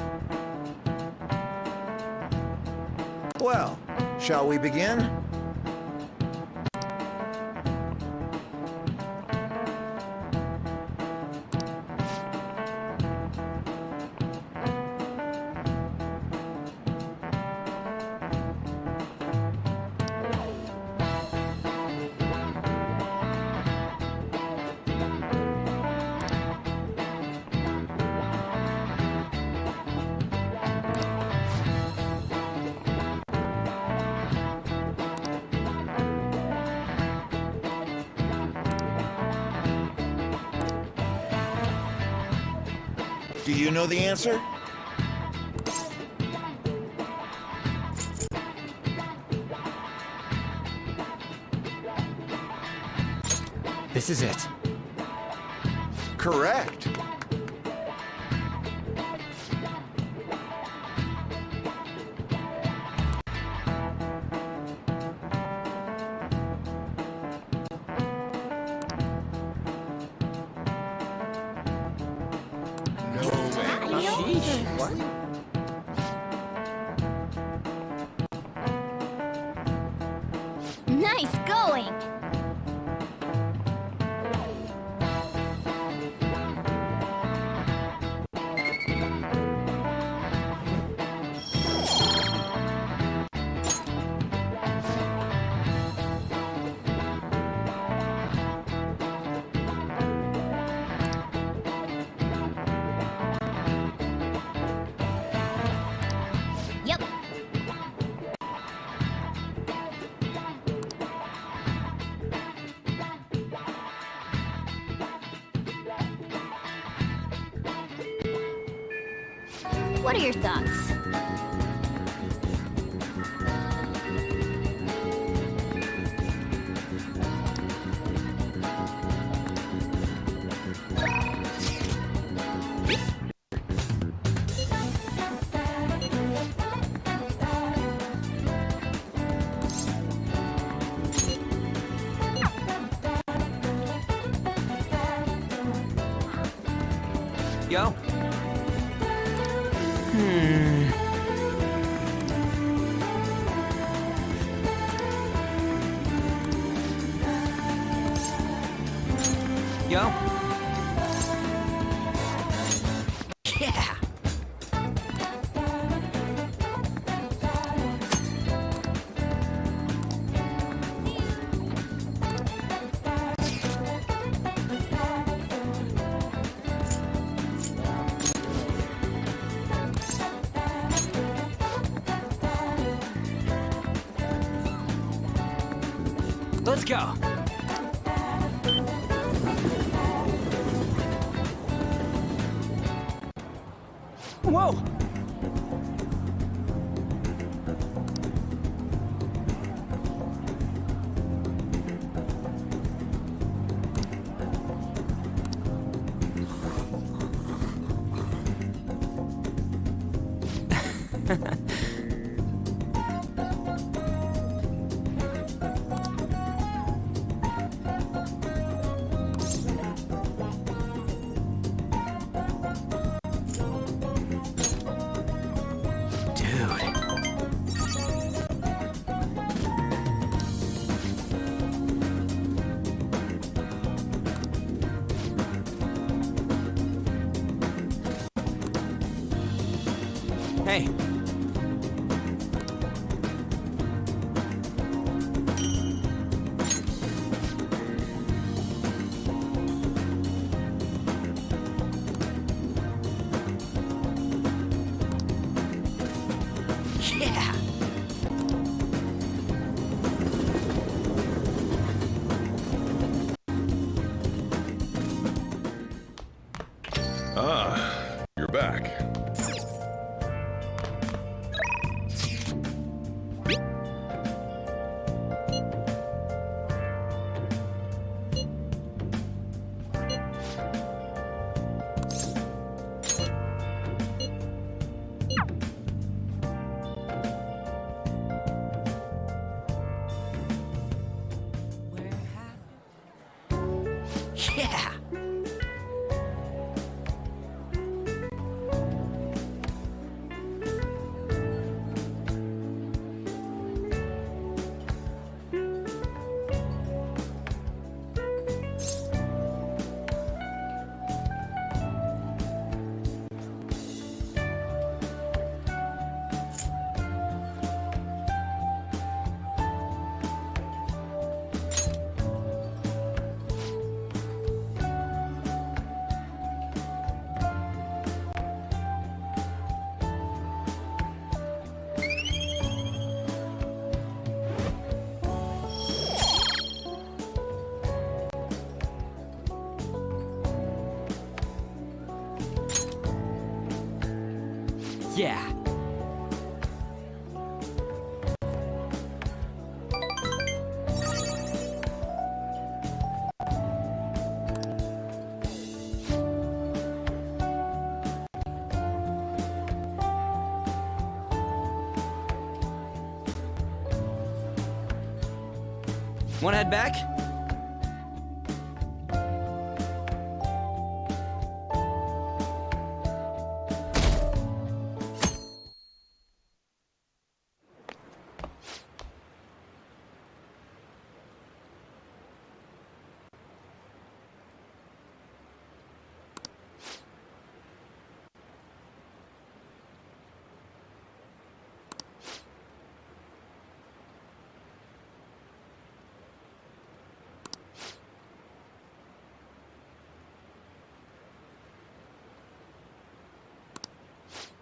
Well, shall we begin? Do you know the answer? This is it. Correct. Nice going! Yep. What are your thoughts? Yo. Yo. Yeah. Let's go. Whoa! Hey. Yeah. Ah, you're back. Yeah. Yeah. Wanna head back?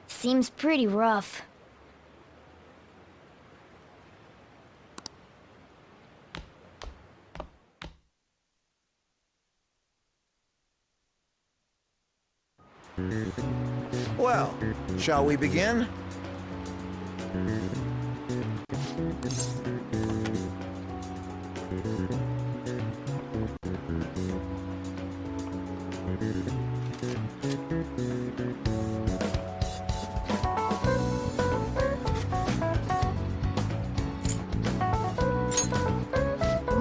Seems pretty rough. Well, shall we begin?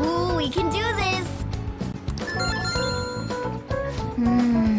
Ooh, we can do this! Hmm.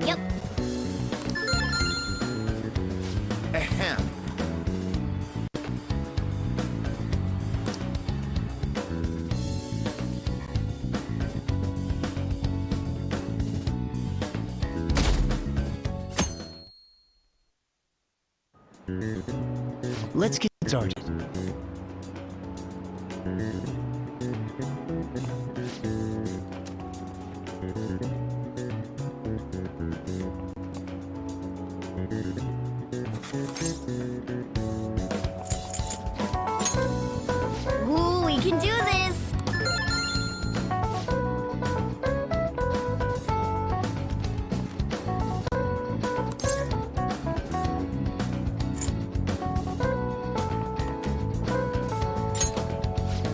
Yep. Ahem. Let's get started. Ooh, we can do this!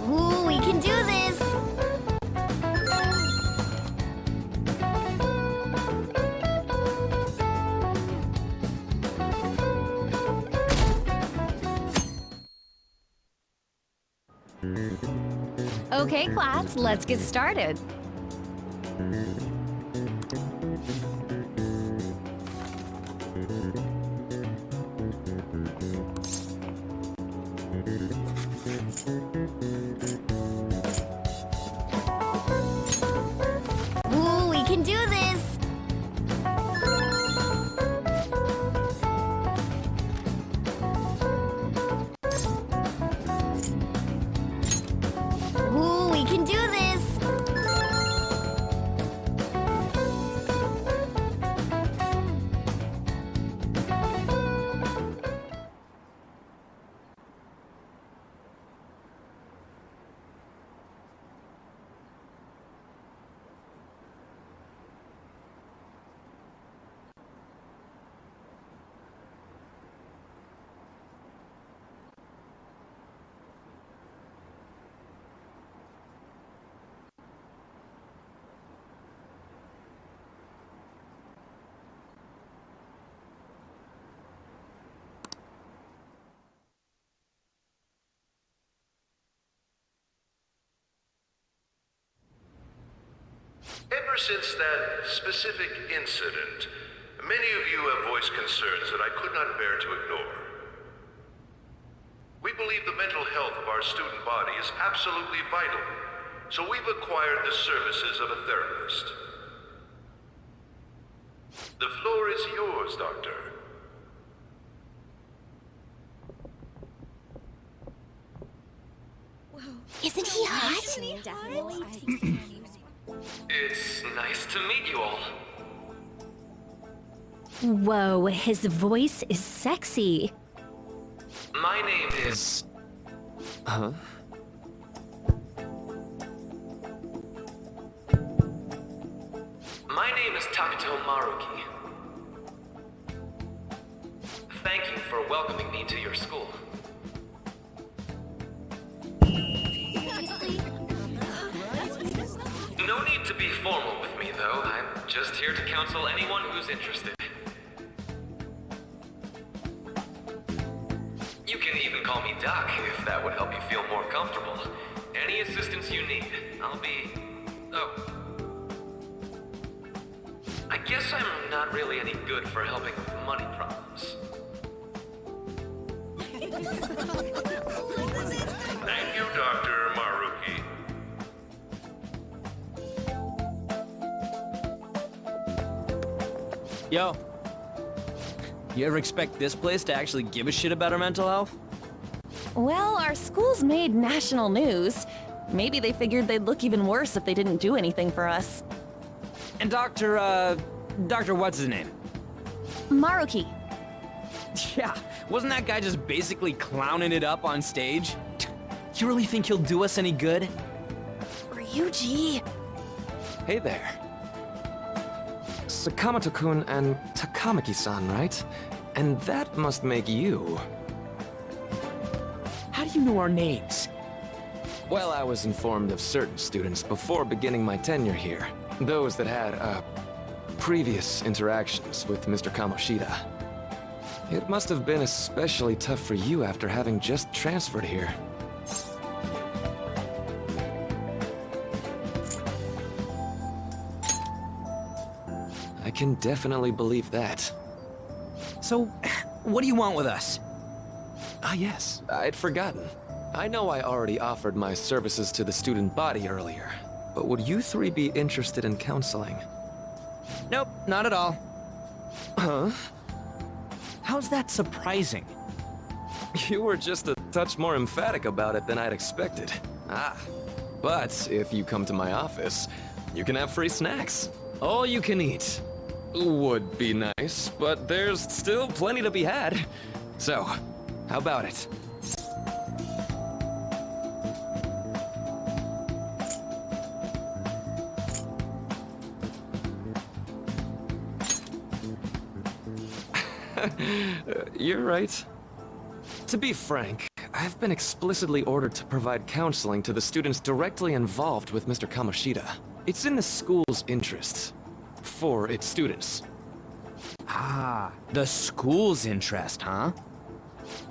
Ooh, we can do this! Okay, class, let's get started. Ooh, we can do this! Ooh, we can do this! Ever since that specific incident, many of you have voiced concerns that I could not bear to ignore. We believe the mental health of our student body is absolutely vital, so we've acquired the services of a therapist. The floor is yours, Doctor. Isn't he hot? It's nice to meet you all. Whoa, his voice is sexy. My name is... Huh? My name is Takuto Maruki. Thank you for welcoming me to your school. No need to be formal with me, though. I'm just here to counsel anyone who's interested. You can even call me Doc, if that would help you feel more comfortable. Any assistance you need, I'll be... Oh. I guess I'm not really any good for helping with money problems. Thank you, Dr. Maruki. Yo. You ever expect this place to actually give a shit about our mental health? Well, our school's made national news. Maybe they figured they'd look even worse if they didn't do anything for us. And Dr. what's his name? Maruki. Yeah, wasn't that guy just basically clowning it up on stage? You really think he'll do us any good? Ryuji. Hey there. Sakamoto-kun and Takamaki-san, right? And that must make you. How do you know our names? Well, I was informed of certain students before beginning my tenure here. Those that had, previous interactions with Mr. Kamoshida. It must have been especially tough for you after having just transferred here. I can definitely believe that. So, what do you want with us? Ah yes, I'd forgotten. I know I already offered my services to the student body earlier, but would you three be interested in counseling? Nope, not at all. Huh? How's that surprising? You were just a touch more emphatic about it than I'd expected. Ah, but if you come to my office, you can have free snacks. All you can eat. Would be nice, but there's still plenty to be had. So, how about it? You're right. To be frank, I've been explicitly ordered to provide counseling to the students directly involved with Mr. Kamoshida. It's in the school's interests. For its students. Ah, the school's interest, huh?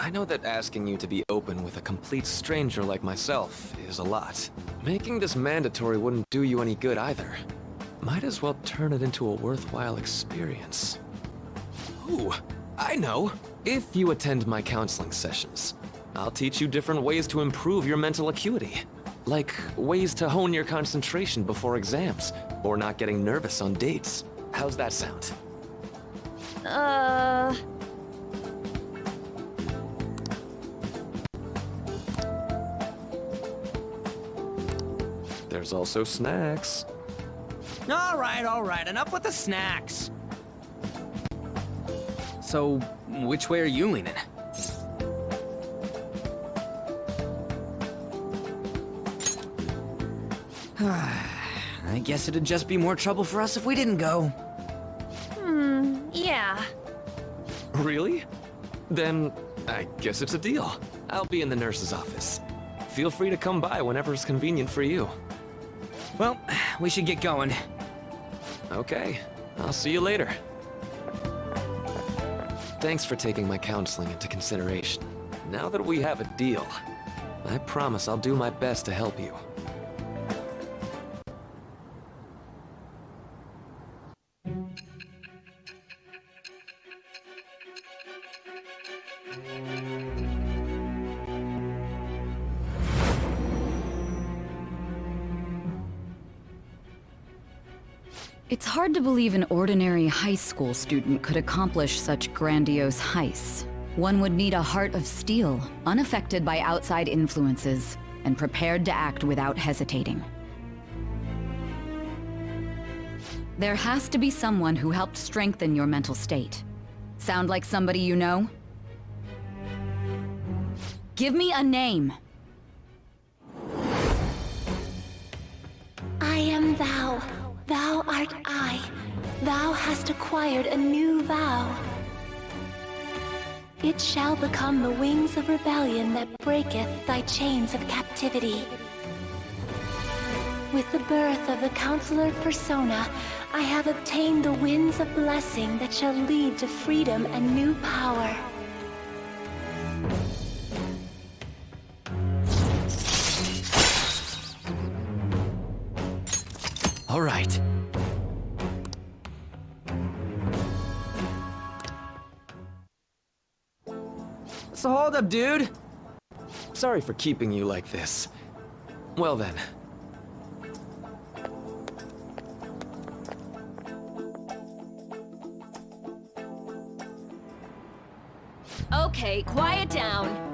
I know that asking you to be open with a complete stranger like myself is a lot. Making this mandatory wouldn't do you any good either. Might as well turn it into a worthwhile experience. Ooh, I know. If you attend my counseling sessions, I'll teach you different ways to improve your mental acuity. Like ways to hone your concentration before exams, or not getting nervous on dates. How's that sound? There's also snacks. All right, enough with the snacks. So, which way are you leaning? I guess it'd just be more trouble for us if we didn't go. Yeah. Really? Then, I guess it's a deal. I'll be in the nurse's office. Feel free to come by whenever it's convenient for you. Well, we should get going. Okay, I'll see you later. Thanks for taking my counseling into consideration. Now that we have a deal, I promise I'll do my best to help you. It's hard to believe an ordinary high school student could accomplish such grandiose heists. One would need a heart of steel, unaffected by outside influences, and prepared to act without hesitating. There has to be someone who helped strengthen your mental state. Sound like somebody you know? Give me a name. I am thou. Thou art I. Thou hast acquired a new vow. It shall become the wings of rebellion that breaketh thy chains of captivity. With the birth of the Counselor Persona, I have obtained the winds of blessing that shall lead to freedom and new power. All right. So hold up, dude. Sorry for keeping you like this. Well then. Okay, quiet down.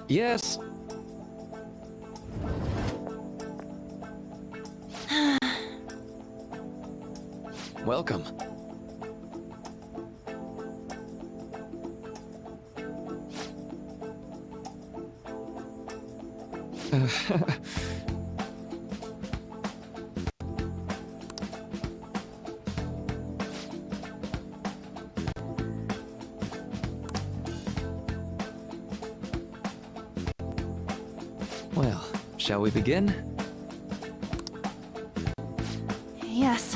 Yes. Welcome. Well, shall we begin? Yes.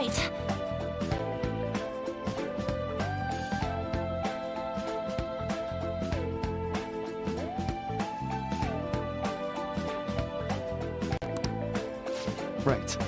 Right. Right.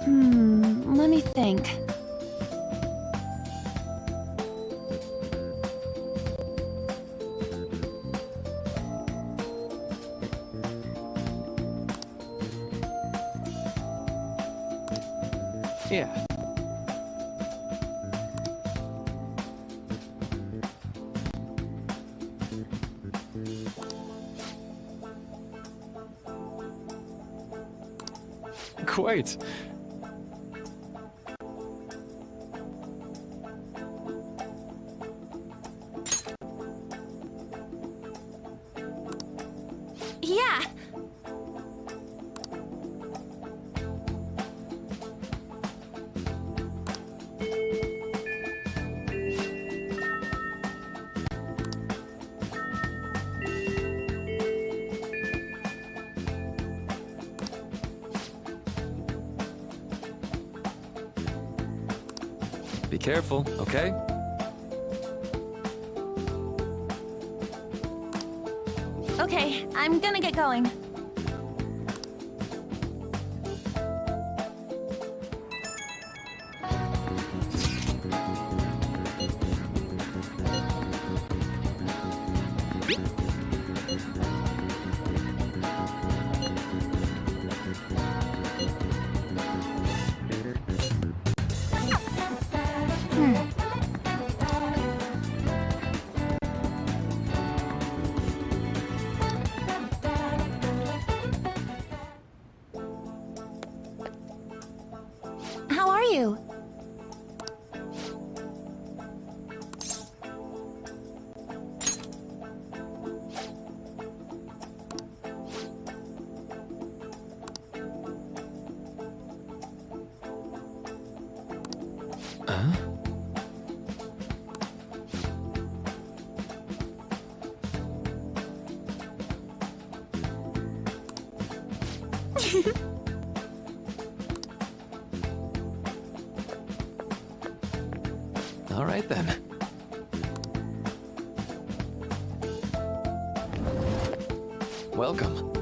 Let me think. Yeah. Quite. Yeah. Be careful, okay? Okay, I'm gonna get going. How are you? Huh? All right then. Welcome.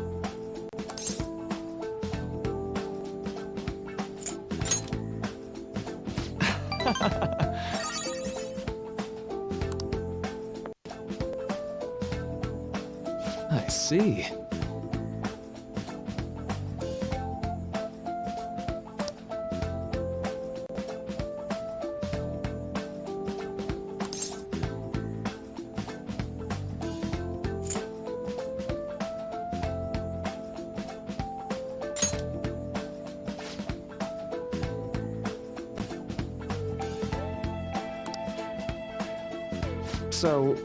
I see. So...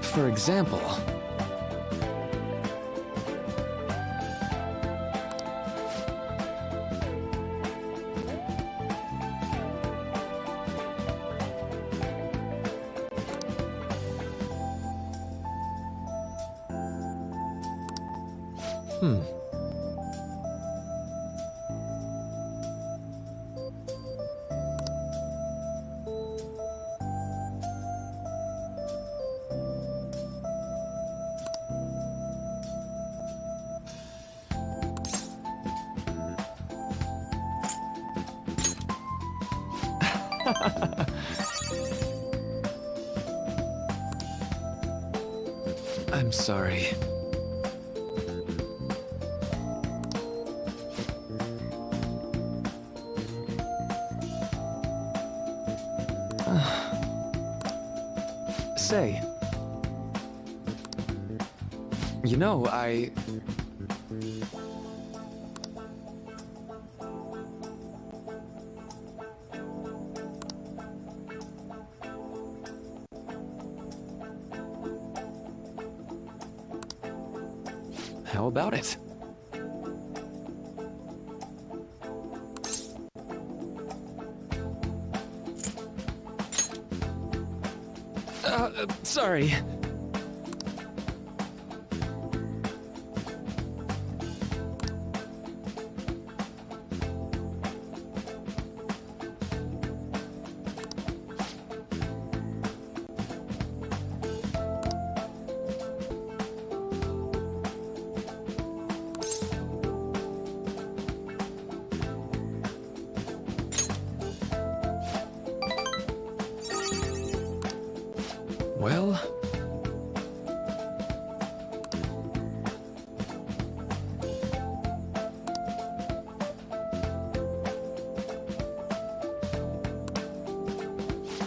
For example... I'm sorry. Say, you know, how about it? Sorry. Well...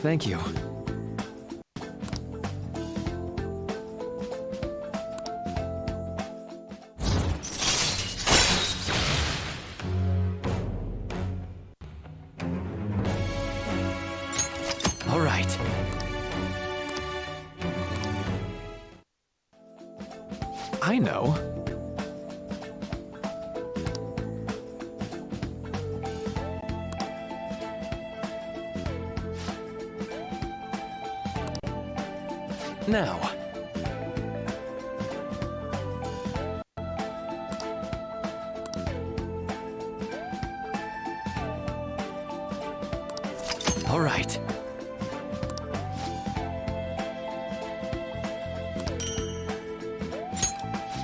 Thank you. All right. I know. Now. All right.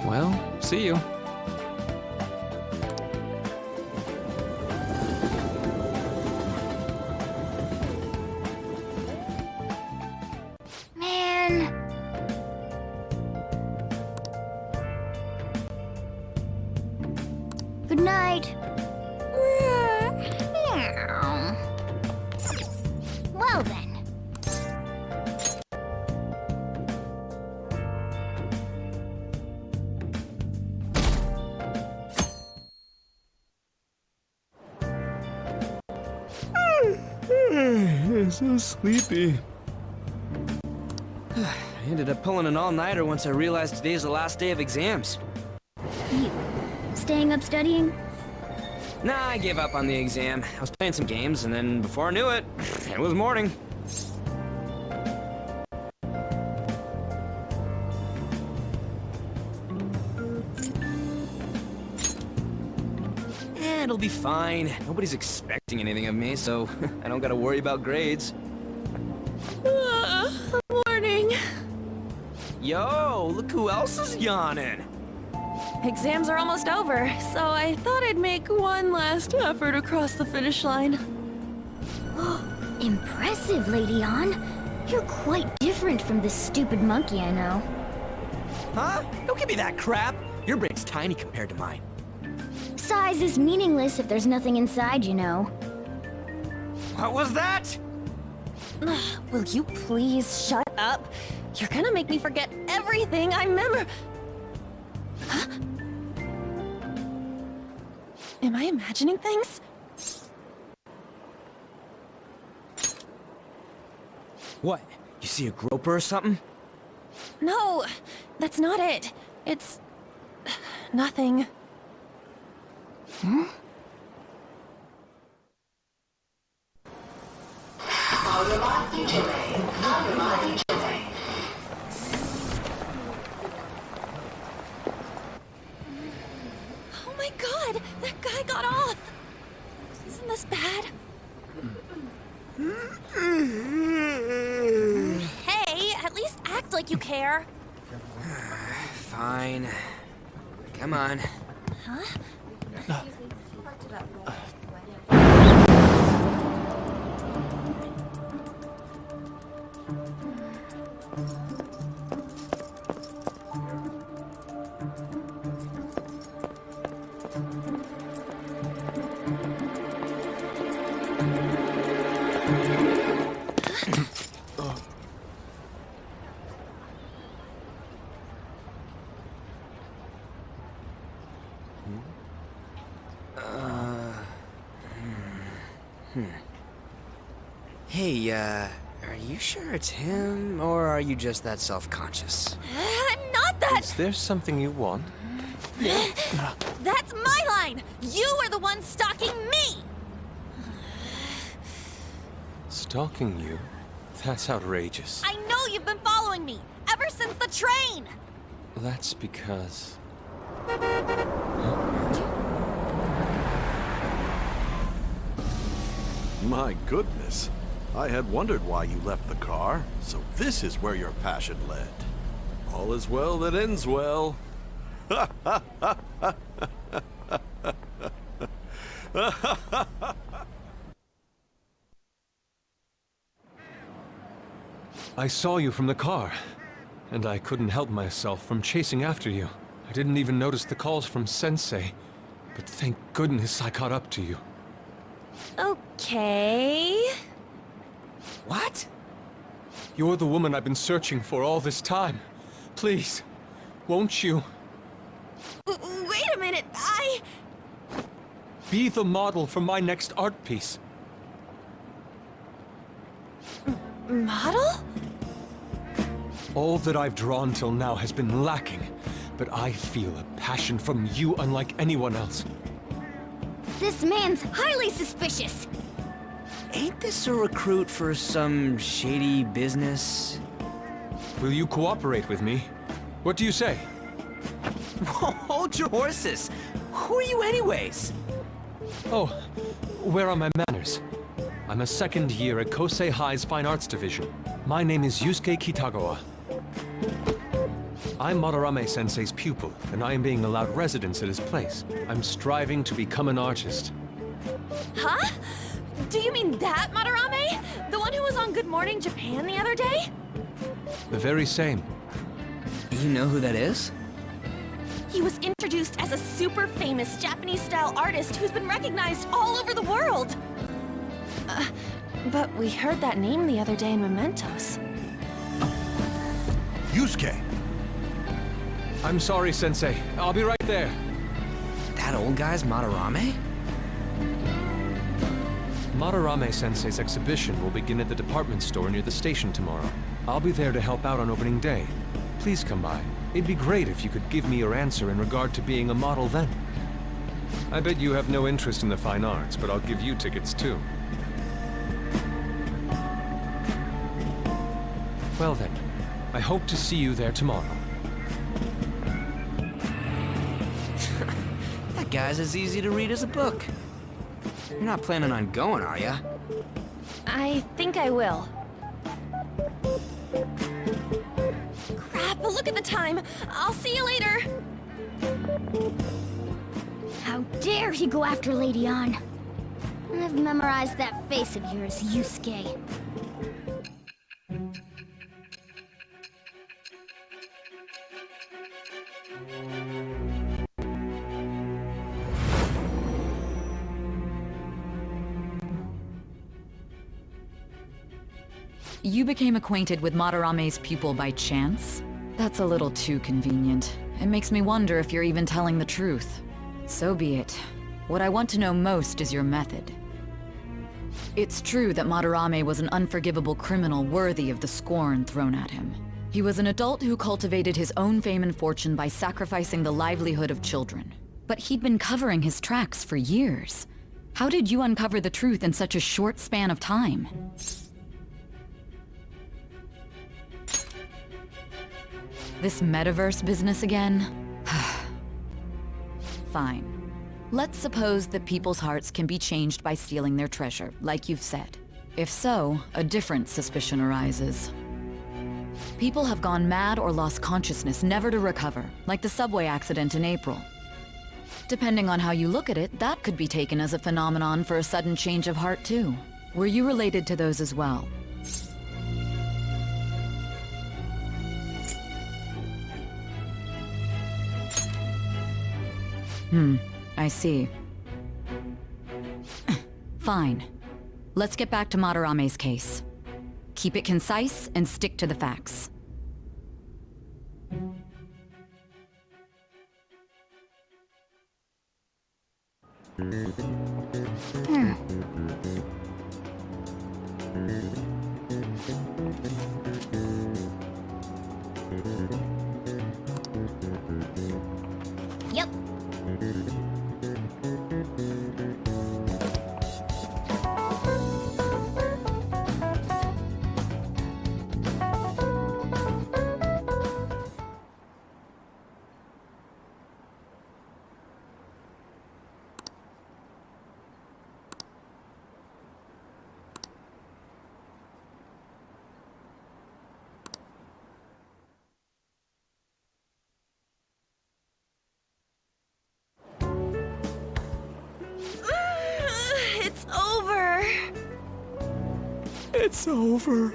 Well, see you. Man. Good night. Well then. I'm so sleepy. I ended up pulling an all-nighter once I realized today's the last day of exams. You staying up studying? Nah, I gave up on the exam. I was playing some games, and then before I knew it, it was morning. It'll be fine. Nobody's expecting anything of me, so I don't gotta worry about grades. Morning. Yo, look who else is yawning. Exams are almost over, so I thought I'd make one last effort across the finish line. Impressive, Lady On. You're quite different from this stupid monkey I know. Huh? Don't give me that crap. Your brain's tiny compared to mine. Size is meaningless if there's nothing inside, you know. What was that? Will you please shut up? You're gonna make me forget everything I remember. Huh? Am I imagining things? What? You see a groper or something? No, that's not it. It's... nothing. Hmm? Oh my god! That guy got off! Isn't this bad? Hey, at least act like you care. Fine. Come on. Huh? Hey, are you sure it's him, or are you just that self-conscious? I'm not that... Is there something you want? That's my line! You are the one stalking me! Stalking you? That's outrageous. I know you've been following me, ever since the train! That's because... My goodness. I had wondered why you left the car, so this is where your passion led. All is well that ends well. I saw you from the car, and I couldn't help myself from chasing after you. I didn't even notice the calls from Sensei, but thank goodness I caught up to you. Okay... What? You're the woman I've been searching for all this time. Please, won't you? Wait a minute, Be the model for my next art piece. Model? All that I've drawn till now has been lacking, but I feel a passion from you unlike anyone else. This man's highly suspicious. Ain't this a recruit for some shady business? Will you cooperate with me? What do you say? Hold your horses! Who are you anyways? Oh, where are my manners? I'm a second year at Kosei High's Fine Arts Division. My name is Yusuke Kitagawa. I'm Madarame-sensei's pupil, and I am being allowed residence at his place. I'm striving to become an artist. Huh? Do you mean that Madarame? The one who was on Good Morning Japan the other day? The very same. You know who that is? He was introduced as a super famous Japanese-style artist who's been recognized all over the world. But we heard that name the other day in Mementos. Yusuke! I'm sorry, Sensei. I'll be right there. That old guy's Madarame? Madarame-sensei's exhibition will begin at the department store near the station tomorrow. I'll be there to help out on opening day. Please come by. It'd be great if you could give me your answer in regard to being a model then. I bet you have no interest in the fine arts, but I'll give you tickets too. Well then, I hope to see you there tomorrow. That guy's as easy to read as a book. You're not planning on going, are ya? I think I will. Crap, look at the time. I'll see you later. How dare he go after Lady Ann? I've memorized that face of yours, Yusuke. You became acquainted with Madarame's pupil by chance? That's a little too convenient. It makes me wonder if you're even telling the truth. So be it. What I want to know most is your method. It's true that Madarame was an unforgivable criminal worthy of the scorn thrown at him. He was an adult who cultivated his own fame and fortune by sacrificing the livelihood of children. But he'd been covering his tracks for years. How did you uncover the truth in such a short span of time? This metaverse business again? Fine. Let's suppose that people's hearts can be changed by stealing their treasure, like you've said. If so, a different suspicion arises. People have gone mad or lost consciousness, never to recover, like the subway accident in April. Depending on how you look at it, that could be taken as a phenomenon for a sudden change of heart too. Were you related to those as well? I see. Fine. Let's get back to Madarame's case. Keep it concise and stick to the facts. Yep. It's over. It's over.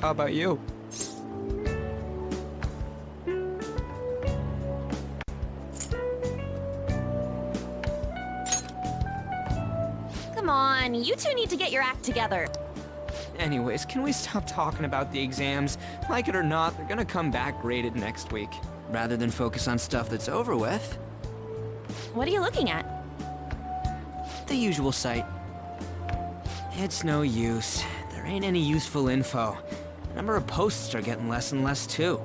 How about you? Come on, you two need to get your act together. Anyways, can we stop talking about the exams? Like it or not, they're gonna come back graded next week. Rather than focus on stuff that's over with. What are you looking at? The usual site. It's no use. There ain't any useful info. The number of posts are getting less and less too.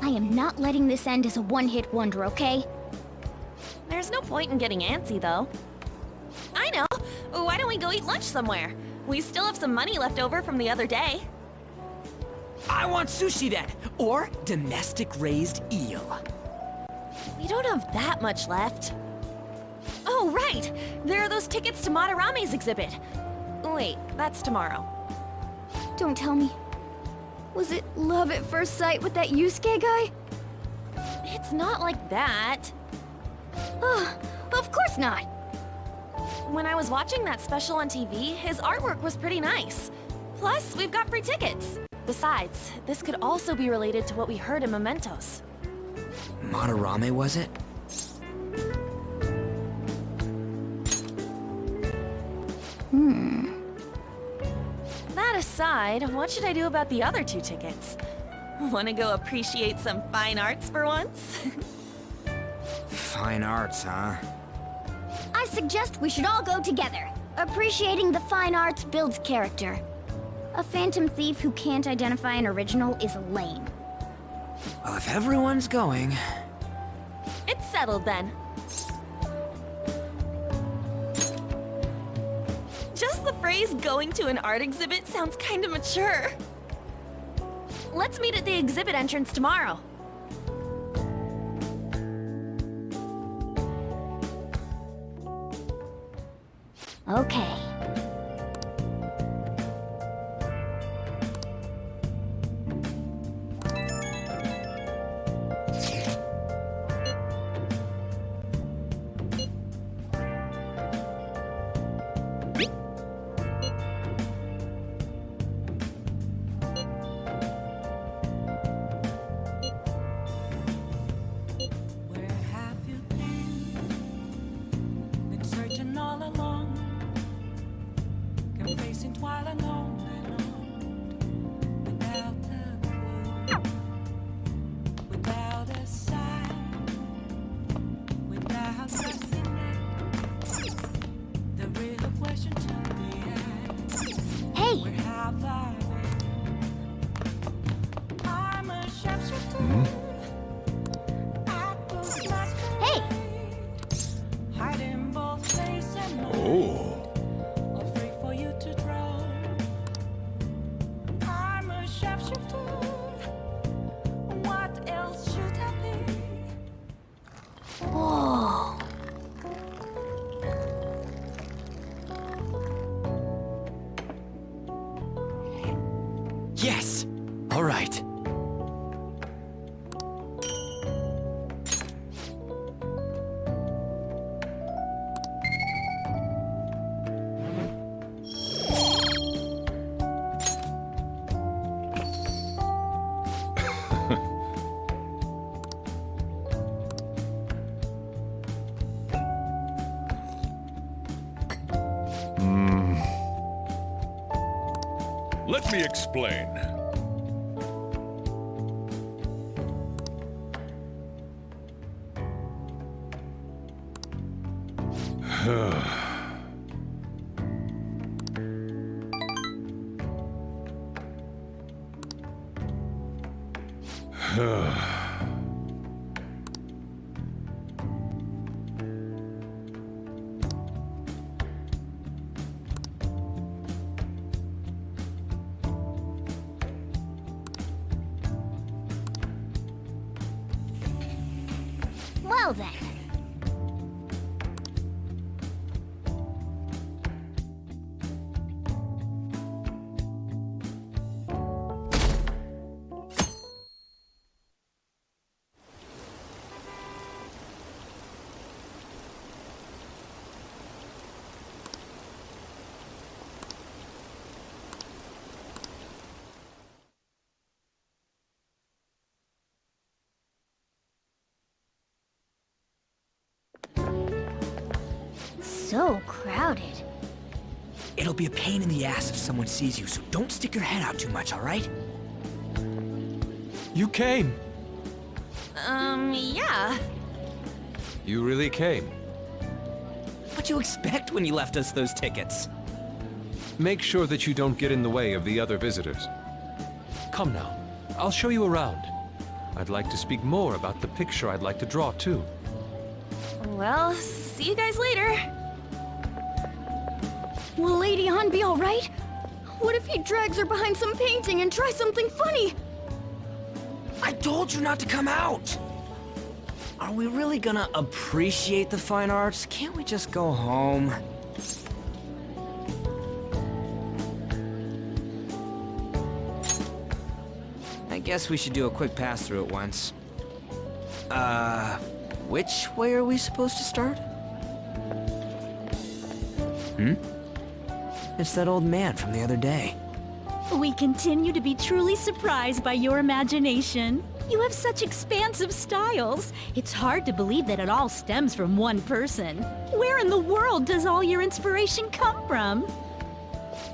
I am not letting this end as a one-hit wonder, okay? There's no point in getting antsy, though. I know! Why don't we go eat lunch somewhere? We still have some money left over from the other day. I want sushi then! Or domestic-raised eel. We don't have that much left. Oh, right! There are those tickets to Madarame's exhibit. Wait, that's tomorrow. Don't tell me. Was it love at first sight with that Yusuke guy? It's not like that. Of course not. When I was watching that special on TV, his artwork was pretty nice. Plus, we've got free tickets. Besides, this could also be related to what we heard in Mementos. Madarame, was it? That aside, what should I do about the other 2 tickets? Want to go appreciate some fine arts for once? Fine arts, huh? I suggest we should all go together. Appreciating the fine arts builds character. A phantom thief who can't identify an original is lame. Well, if everyone's going... It's settled then. Just the phrase going to an art exhibit sounds kinda mature. Let's meet at the exhibit entrance tomorrow. Okay. Where have you been? Been searching all along, facing twilight alone without a clue, without a sign, without trusting it. The real question to be asked. Hey! Where have I been? I'm a sharpshooter. Hey! Hiding both face and mind. Oh. Afraid for you to drown. I'm a sharpshooter. What else should I be? Whoa. Yes! All right. Let me explain. Well then. so crowded. It'll be a pain in the ass if someone sees you, so don't stick your head out too much, alright? You came. Yeah. You really came. What'd you expect when you left us those tickets? Make sure that you don't get in the way of the other visitors. Come now, I'll show you around. I'd like to speak more about the picture I'd like to draw, too. Well, see you guys later. Will Lady Han be alright? What if he drags her behind some painting and tries something funny? I told you not to come out! Are we really gonna appreciate the fine arts? Can't we just go home? I guess we should do a quick pass-through at once. Which way are we supposed to start? It's that old man from the other day. We continue to be truly surprised by your imagination. You have such expansive styles. It's hard to believe that it all stems from one person. Where in the world does all your inspiration come from?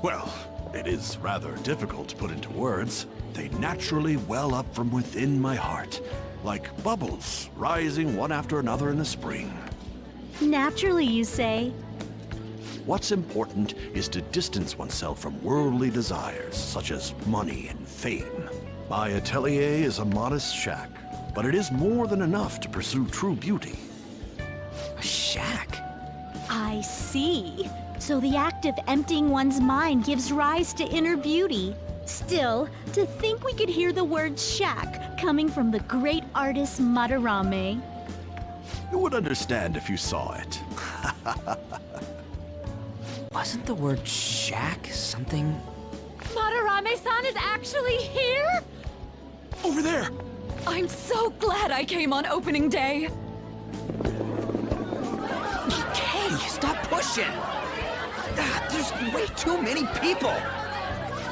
Well, it is rather difficult to put into words. They naturally well up from within my heart, like bubbles rising one after another in the spring. Naturally, you say? What's important is to distance oneself from worldly desires, such as money and fame. My atelier is a modest shack, but it is more than enough to pursue true beauty. A shack? I see. So the act of emptying one's mind gives rise to inner beauty. Still, to think we could hear the word shack coming from the great artist Madarame. You would understand if you saw it. Wasn't the word shack something? Madarame-san is actually here? Over there! I'm so glad I came on opening day. Hey, stop pushing! There's way too many people!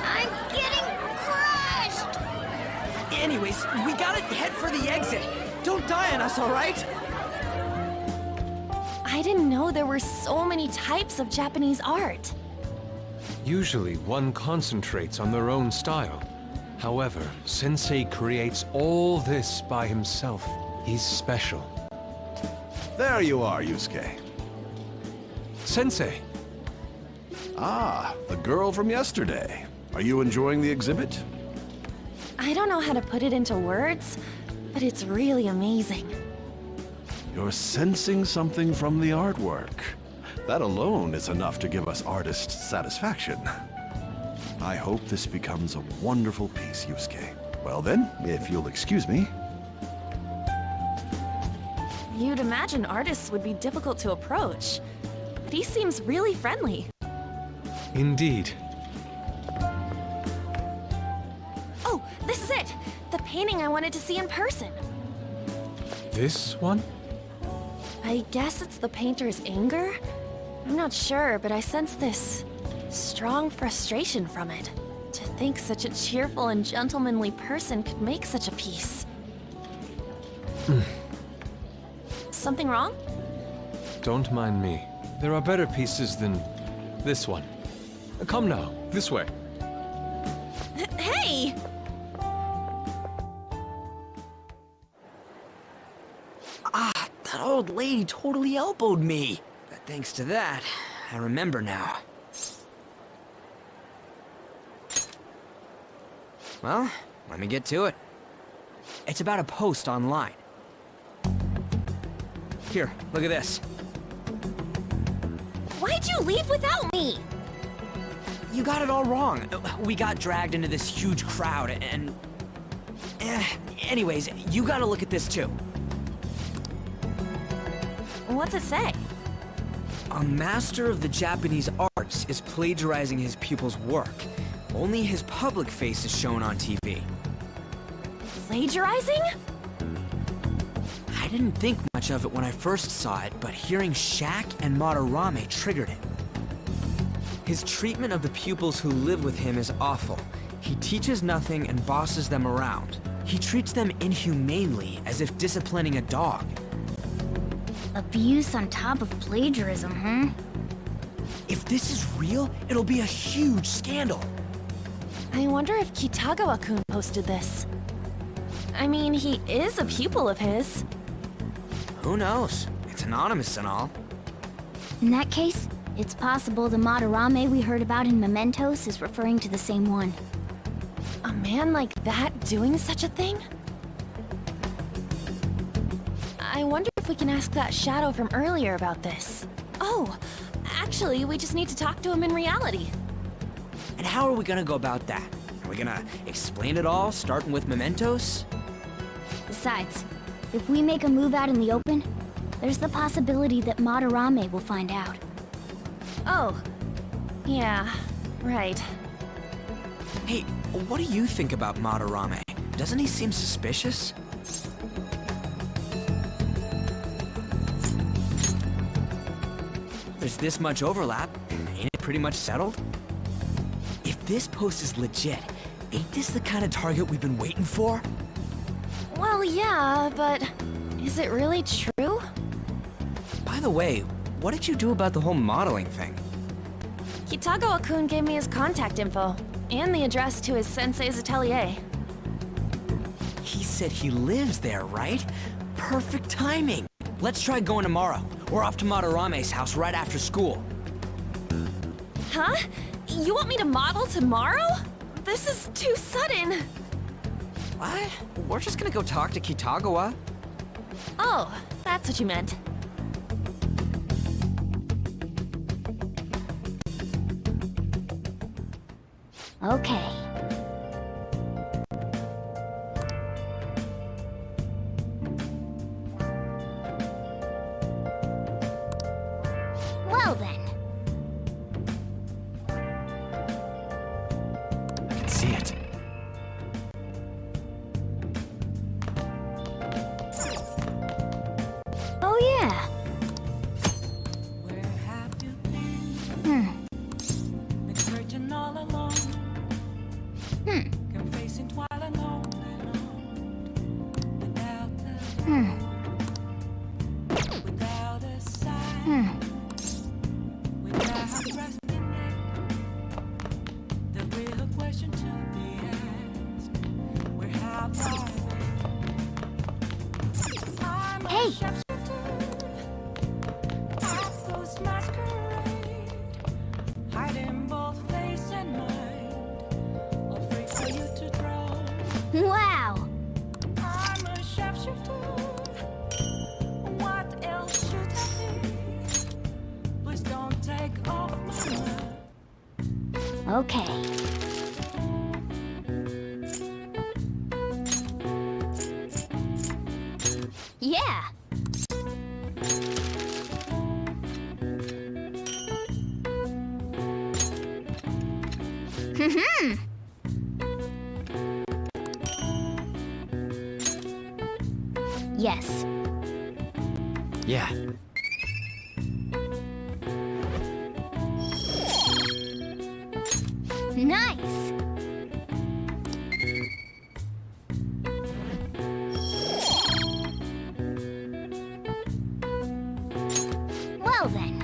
I'm getting crushed! Anyways, we gotta head for the exit. Don't die on us, alright? I didn't know there were so many types of Japanese art. Usually, one concentrates on their own style. However, Sensei creates all this by himself. He's special. There you are, Yusuke. Sensei! Ah, the girl from yesterday. Are you enjoying the exhibit? I don't know how to put it into words, but it's really amazing. You're sensing something from the artwork. That alone is enough to give us artists satisfaction. I hope this becomes a wonderful piece, Yusuke. Well then, if you'll excuse me. You'd imagine artists would be difficult to approach, but he seems really friendly. Indeed. Oh, this is it! The painting I wanted to see in person. This one? I guess it's the painter's anger? I'm not sure, but I sense this strong frustration from it. To think such a cheerful and gentlemanly person could make such a piece. Something wrong? Don't mind me. There are better pieces than this one. Come now, this way. Hey! That old lady totally elbowed me. But thanks to that, I remember now. Well, let me get to it. It's about a post online. Here, look at this. Why'd you leave without me? You got it all wrong. We got dragged into this huge crowd and... anyways, you gotta look at this too. What's it say? A master of the Japanese arts is plagiarizing his pupil's work. Only his public face is shown on TV. Plagiarizing? I didn't think much of it when I first saw it, but hearing Shack and Madarame triggered it. His treatment of the pupils who live with him is awful. He teaches nothing and bosses them around. He treats them inhumanely, as if disciplining a dog. Abuse on top of plagiarism, huh? If this is real, it'll be a huge scandal. I wonder if Kitagawa-kun posted this. I mean, he is a pupil of his. Who knows? It's anonymous and all. In that case, it's possible the Madarame we heard about in Mementos is referring to the same one. A man like that doing such a thing? I wonder if we can ask that shadow from earlier about this. Oh, actually, we just need to talk to him in reality. And how are we gonna go about that? Are we gonna explain it all, starting with Mementos? Besides, if we make a move out in the open, there's the possibility that Madarame will find out. Oh, yeah, right. Hey, what do you think about Madarame? Doesn't he seem suspicious? There's this much overlap. Ain't it pretty much settled? If this post is legit, ain't this the kind of target we've been waiting for? Well, yeah, but is it really true? By the way, what did you do about the whole modeling thing? Kitagawa-kun gave me his contact info, and the address to his sensei's atelier. He said he lives there, right? Perfect timing! Let's try going tomorrow. We're off to Madarame's house right after school. Huh? You want me to model tomorrow? This is too sudden. What? We're just gonna go talk to Kitagawa. Oh, that's what you meant. Okay. Well then. I can see it. Oh yeah. Where have you been? Been searching all alone. Confessing while alone without without a sign. Without resting it. The real question to be asked. Where have I been? I'm a chef's ghost masquerade, hiding both face and mind, afraid for you to drown. Wow. I'm a sharpshooter. What else should I be? Please don't take off my mind. Okay. Yeah. Yes. Yeah. Nice. Well then.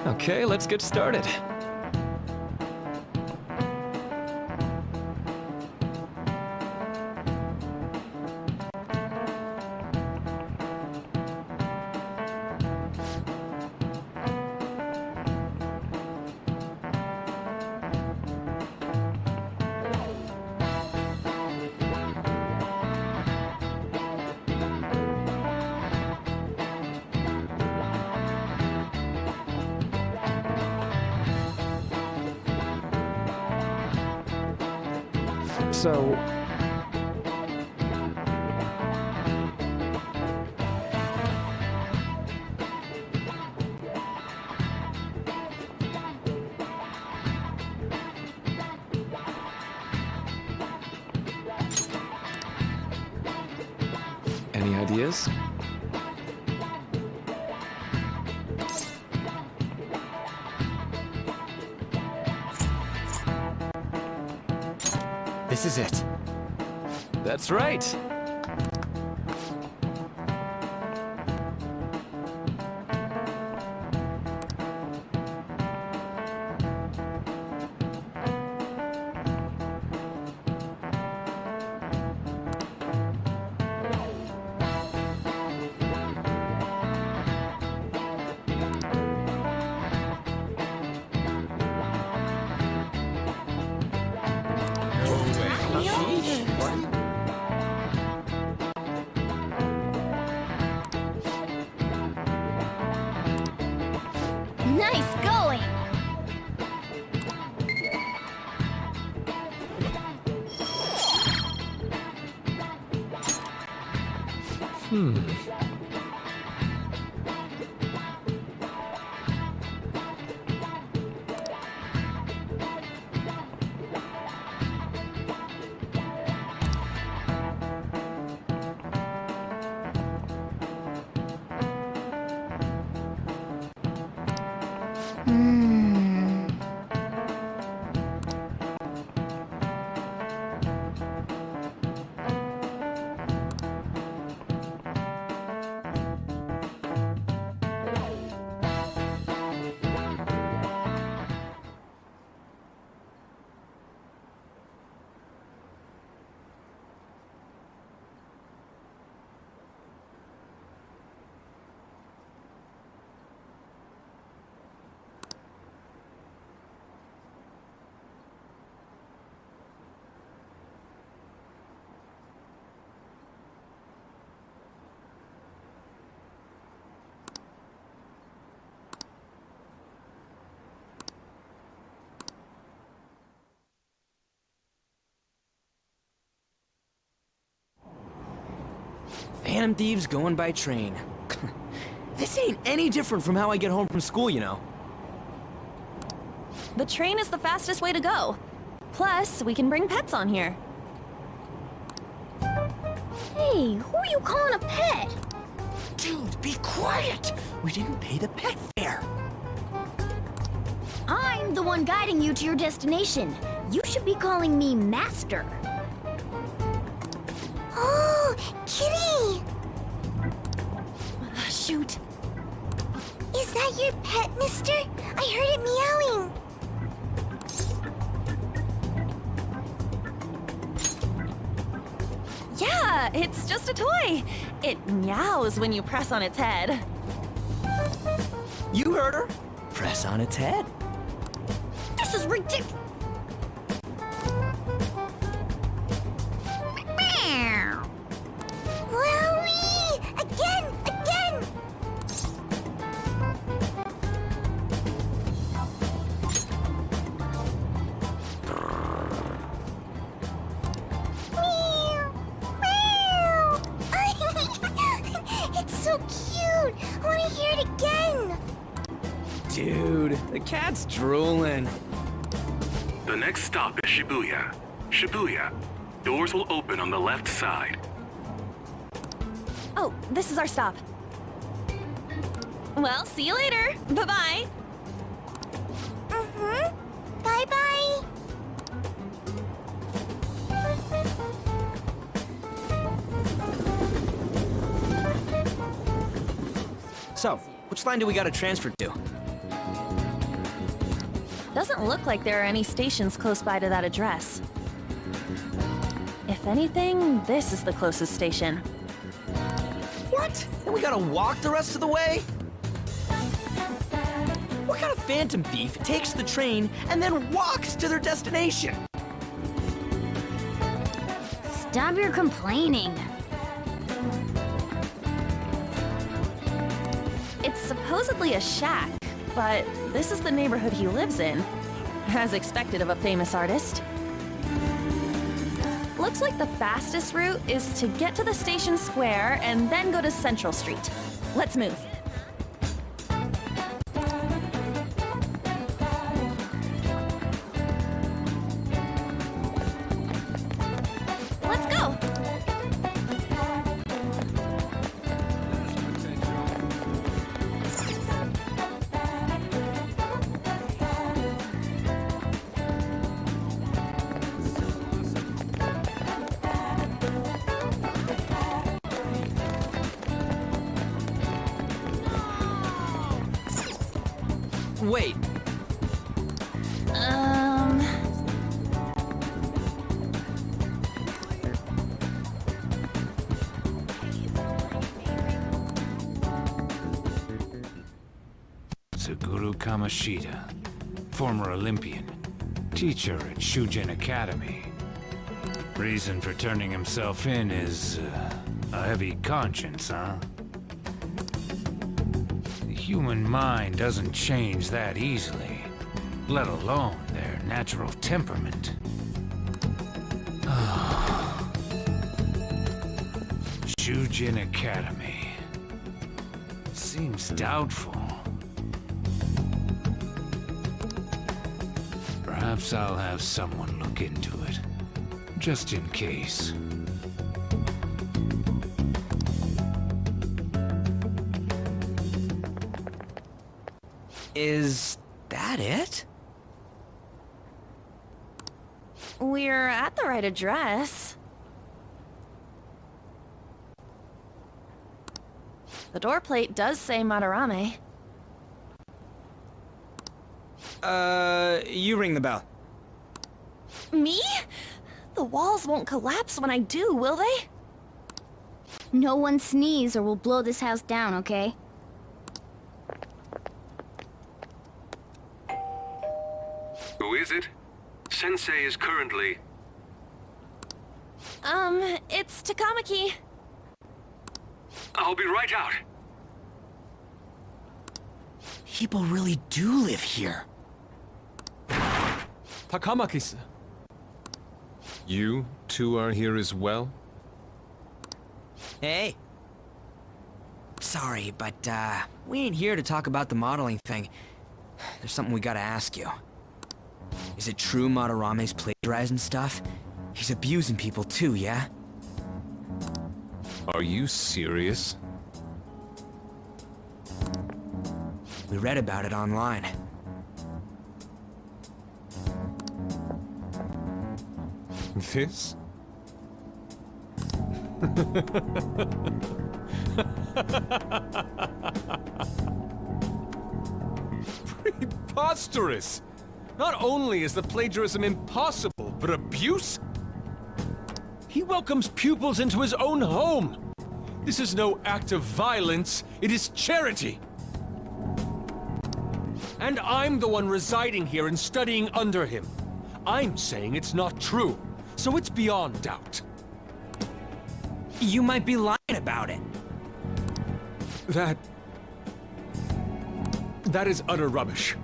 Okay, let's get started. So... Any ideas? This is it. That's right. Nice going! Phantom thieves going by train. This ain't any different from how I get home from school, you know. The train is the fastest way to go. Plus, we can bring pets on here. Hey, who are you calling a pet? Dude, be quiet! We didn't pay the pet fare. I'm the one guiding you to your destination. You should be calling me Master. Oh, kitty! Shoot. Is that your pet, mister? I heard it meowing. Yeah, it's just a toy. It meows when you press on its head. You heard her. Press on its head. This is ridiculous. Wowie! Again! Again! Meow! Meow! It's so cute! I want to hear it again! Dude, the cat's drooling. The next stop is Shibuya. Shibuya. Doors will open on the left side. Oh, this is our stop. Well, see you later. Bye-bye. Mm-hmm. Bye-bye. So, which line do we gotta transfer to? Doesn't look like there are any stations close by to that address. If anything, this is the closest station. What? And we gotta walk the rest of the way? What kind of phantom thief takes the train and then walks to their destination? Stop your complaining. It's supposedly a shack, but this is the neighborhood he lives in, as expected of a famous artist. Looks like the fastest route is to get to the station square and then go to Central Street. Let's move. Let's go! wait. Suguru Kamoshida, former Olympian, teacher at Shujin Academy. Reason for turning himself in is a heavy conscience, huh? The human mind doesn't change that easily, let alone their natural temperament. Shujin Academy. Seems doubtful. Perhaps I'll have someone look into it, just in case. Is that it? We're at the right address. The door plate does say Madarame. You ring the bell. Me? The walls won't collapse when I do, will they? No one sneeze or we'll blow this house down, okay? Who is it? Sensei is currently... It's Takamaki. I'll be right out. People really do live here. Takamaki-san. You two are here as well? Hey. Sorry, but, we ain't here to talk about the modeling thing. There's something we gotta ask you. Is it true Madarame's plagiarizing stuff? He's abusing people too, yeah? Are you serious? We read about it online. This? Preposterous! Not only is the plagiarism impossible, but abuse? He welcomes pupils into his own home! This is no act of violence, it is charity! And I'm the one residing here and studying under him. I'm saying it's not true, so it's beyond doubt. You might be lying about it. That is utter rubbish.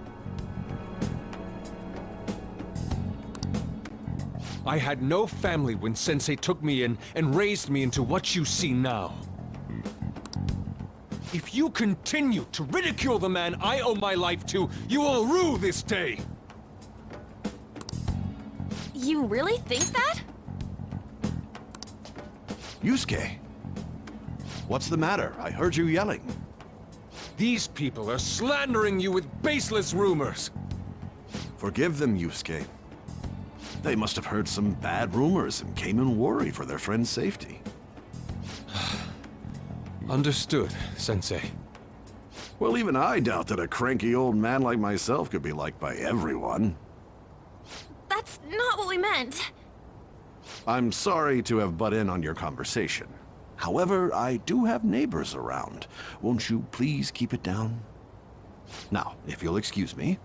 I had no family when Sensei took me in and raised me into what you see now. If you continue to ridicule the man I owe my life to, you will rue this day! You really think that? Yusuke, what's the matter? I heard you yelling. These people are slandering you with baseless rumors. Forgive them, Yusuke. They must have heard some bad rumors and came in worried for their friend's safety. Understood, Sensei. Well, even I doubt that a cranky old man like myself could be liked by everyone. That's not what we meant. I'm sorry to have butt in on your conversation. However, I do have neighbors around. Won't you please keep it down? Now, if you'll excuse me.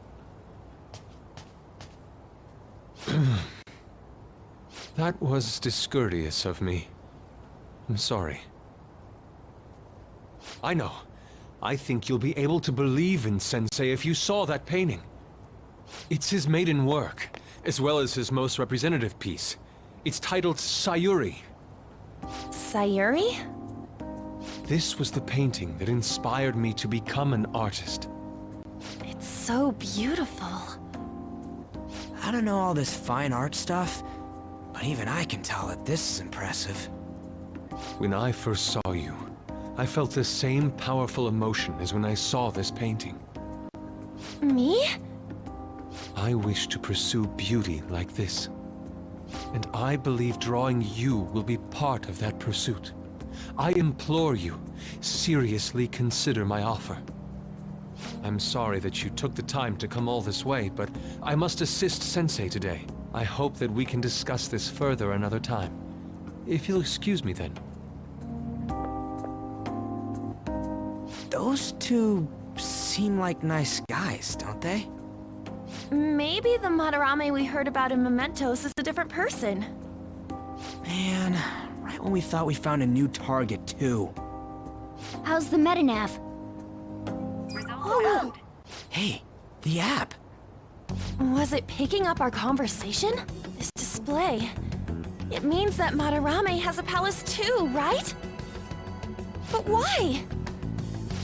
That was discourteous of me. I'm sorry. I know. I think you'll be able to believe in Sensei if you saw that painting. It's his maiden work, as well as his most representative piece. It's titled Sayuri. Sayuri? This was the painting that inspired me to become an artist. It's so beautiful. I don't know all this fine art stuff, but even I can tell that this is impressive. When I first saw you, I felt the same powerful emotion as when I saw this painting. Me? I wish to pursue beauty like this. And I believe drawing you will be part of that pursuit. I implore you, seriously consider my offer. I'm sorry that you took the time to come all this way, but I must assist Sensei today. I hope that we can discuss this further another time. If you'll excuse me then. Those two seem like nice guys, don't they? Maybe the Madarame we heard about in Mementos is a different person. Man, right when we thought we found a new target, too. How's the metanav? Oh, Hey, the app. was it picking up our conversation? This display. It means that Madarame has a palace too, right? But why?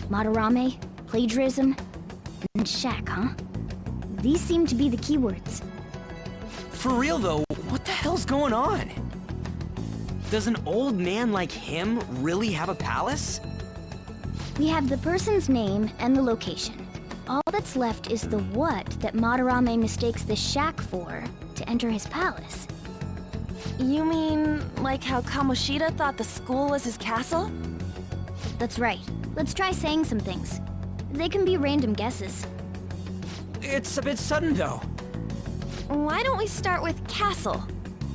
Madarame, plagiarism, and shack, huh? These seem to be the keywords. For real though, what the hell's going on? Does an old man like him really have a palace? We have the person's name and the location. All that's left is the what that Madarame mistakes the shack for to enter his palace. You mean, like how Kamoshida thought the school was his castle? That's right. Let's try saying some things. They can be random guesses. It's a bit sudden though. Why don't we start with castle?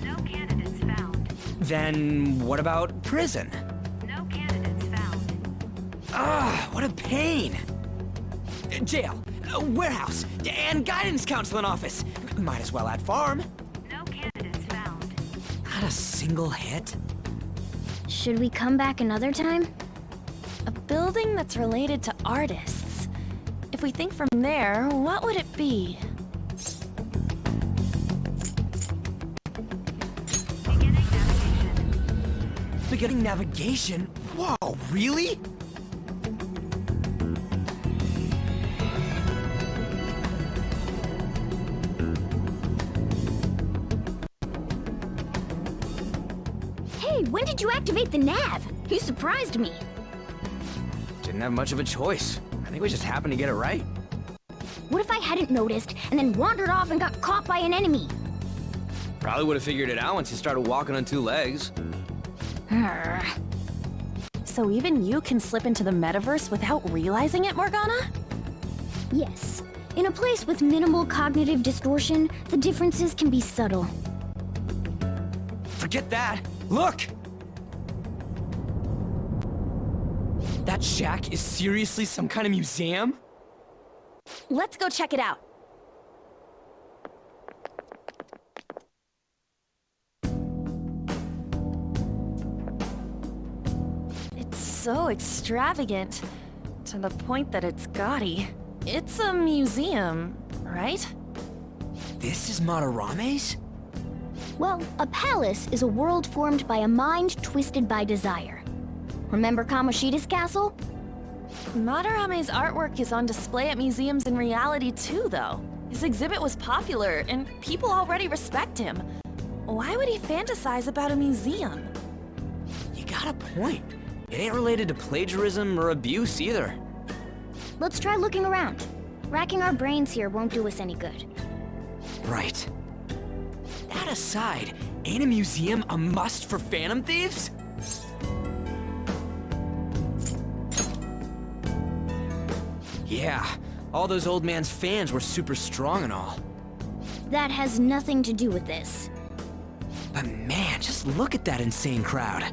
No candidates found. Then what about prison? No candidates found. Ah, what a pain! Jail, warehouse, and guidance counseling office. Might as well add farm. No candidates found. Not a single hit? Should we come back another time? A building that's related to artists. If we think from there, what would it be? Beginning navigation? Whoa, really? Hey, when did you activate the nav? You surprised me. Didn't have much of a choice. I think we just happened to get it right. What if I hadn't noticed and then wandered off and got caught by an enemy? Probably would have figured it out once you started walking on two legs. So even you can slip into the metaverse without realizing it, Morgana? Yes. In a place with minimal cognitive distortion, the differences can be subtle. Forget that! Look! That shack is seriously some kind of museum? Let's go check it out. It's so extravagant, to the point that it's gaudy. It's a museum, right? This is Madarame's? Well, a palace is a world formed by a mind twisted by desire. Remember Kamoshida's castle? Madarame's artwork is on display at museums in reality too, though. His exhibit was popular, and people already respect him. Why would he fantasize about a museum? You got a point. It ain't related to plagiarism or abuse either. Let's try looking around. Racking our brains here won't do us any good. Right. That aside, ain't a museum a must for Phantom Thieves? Yeah, all those old man's fans were super strong and all. That has nothing to do with this. But man, just look at that insane crowd.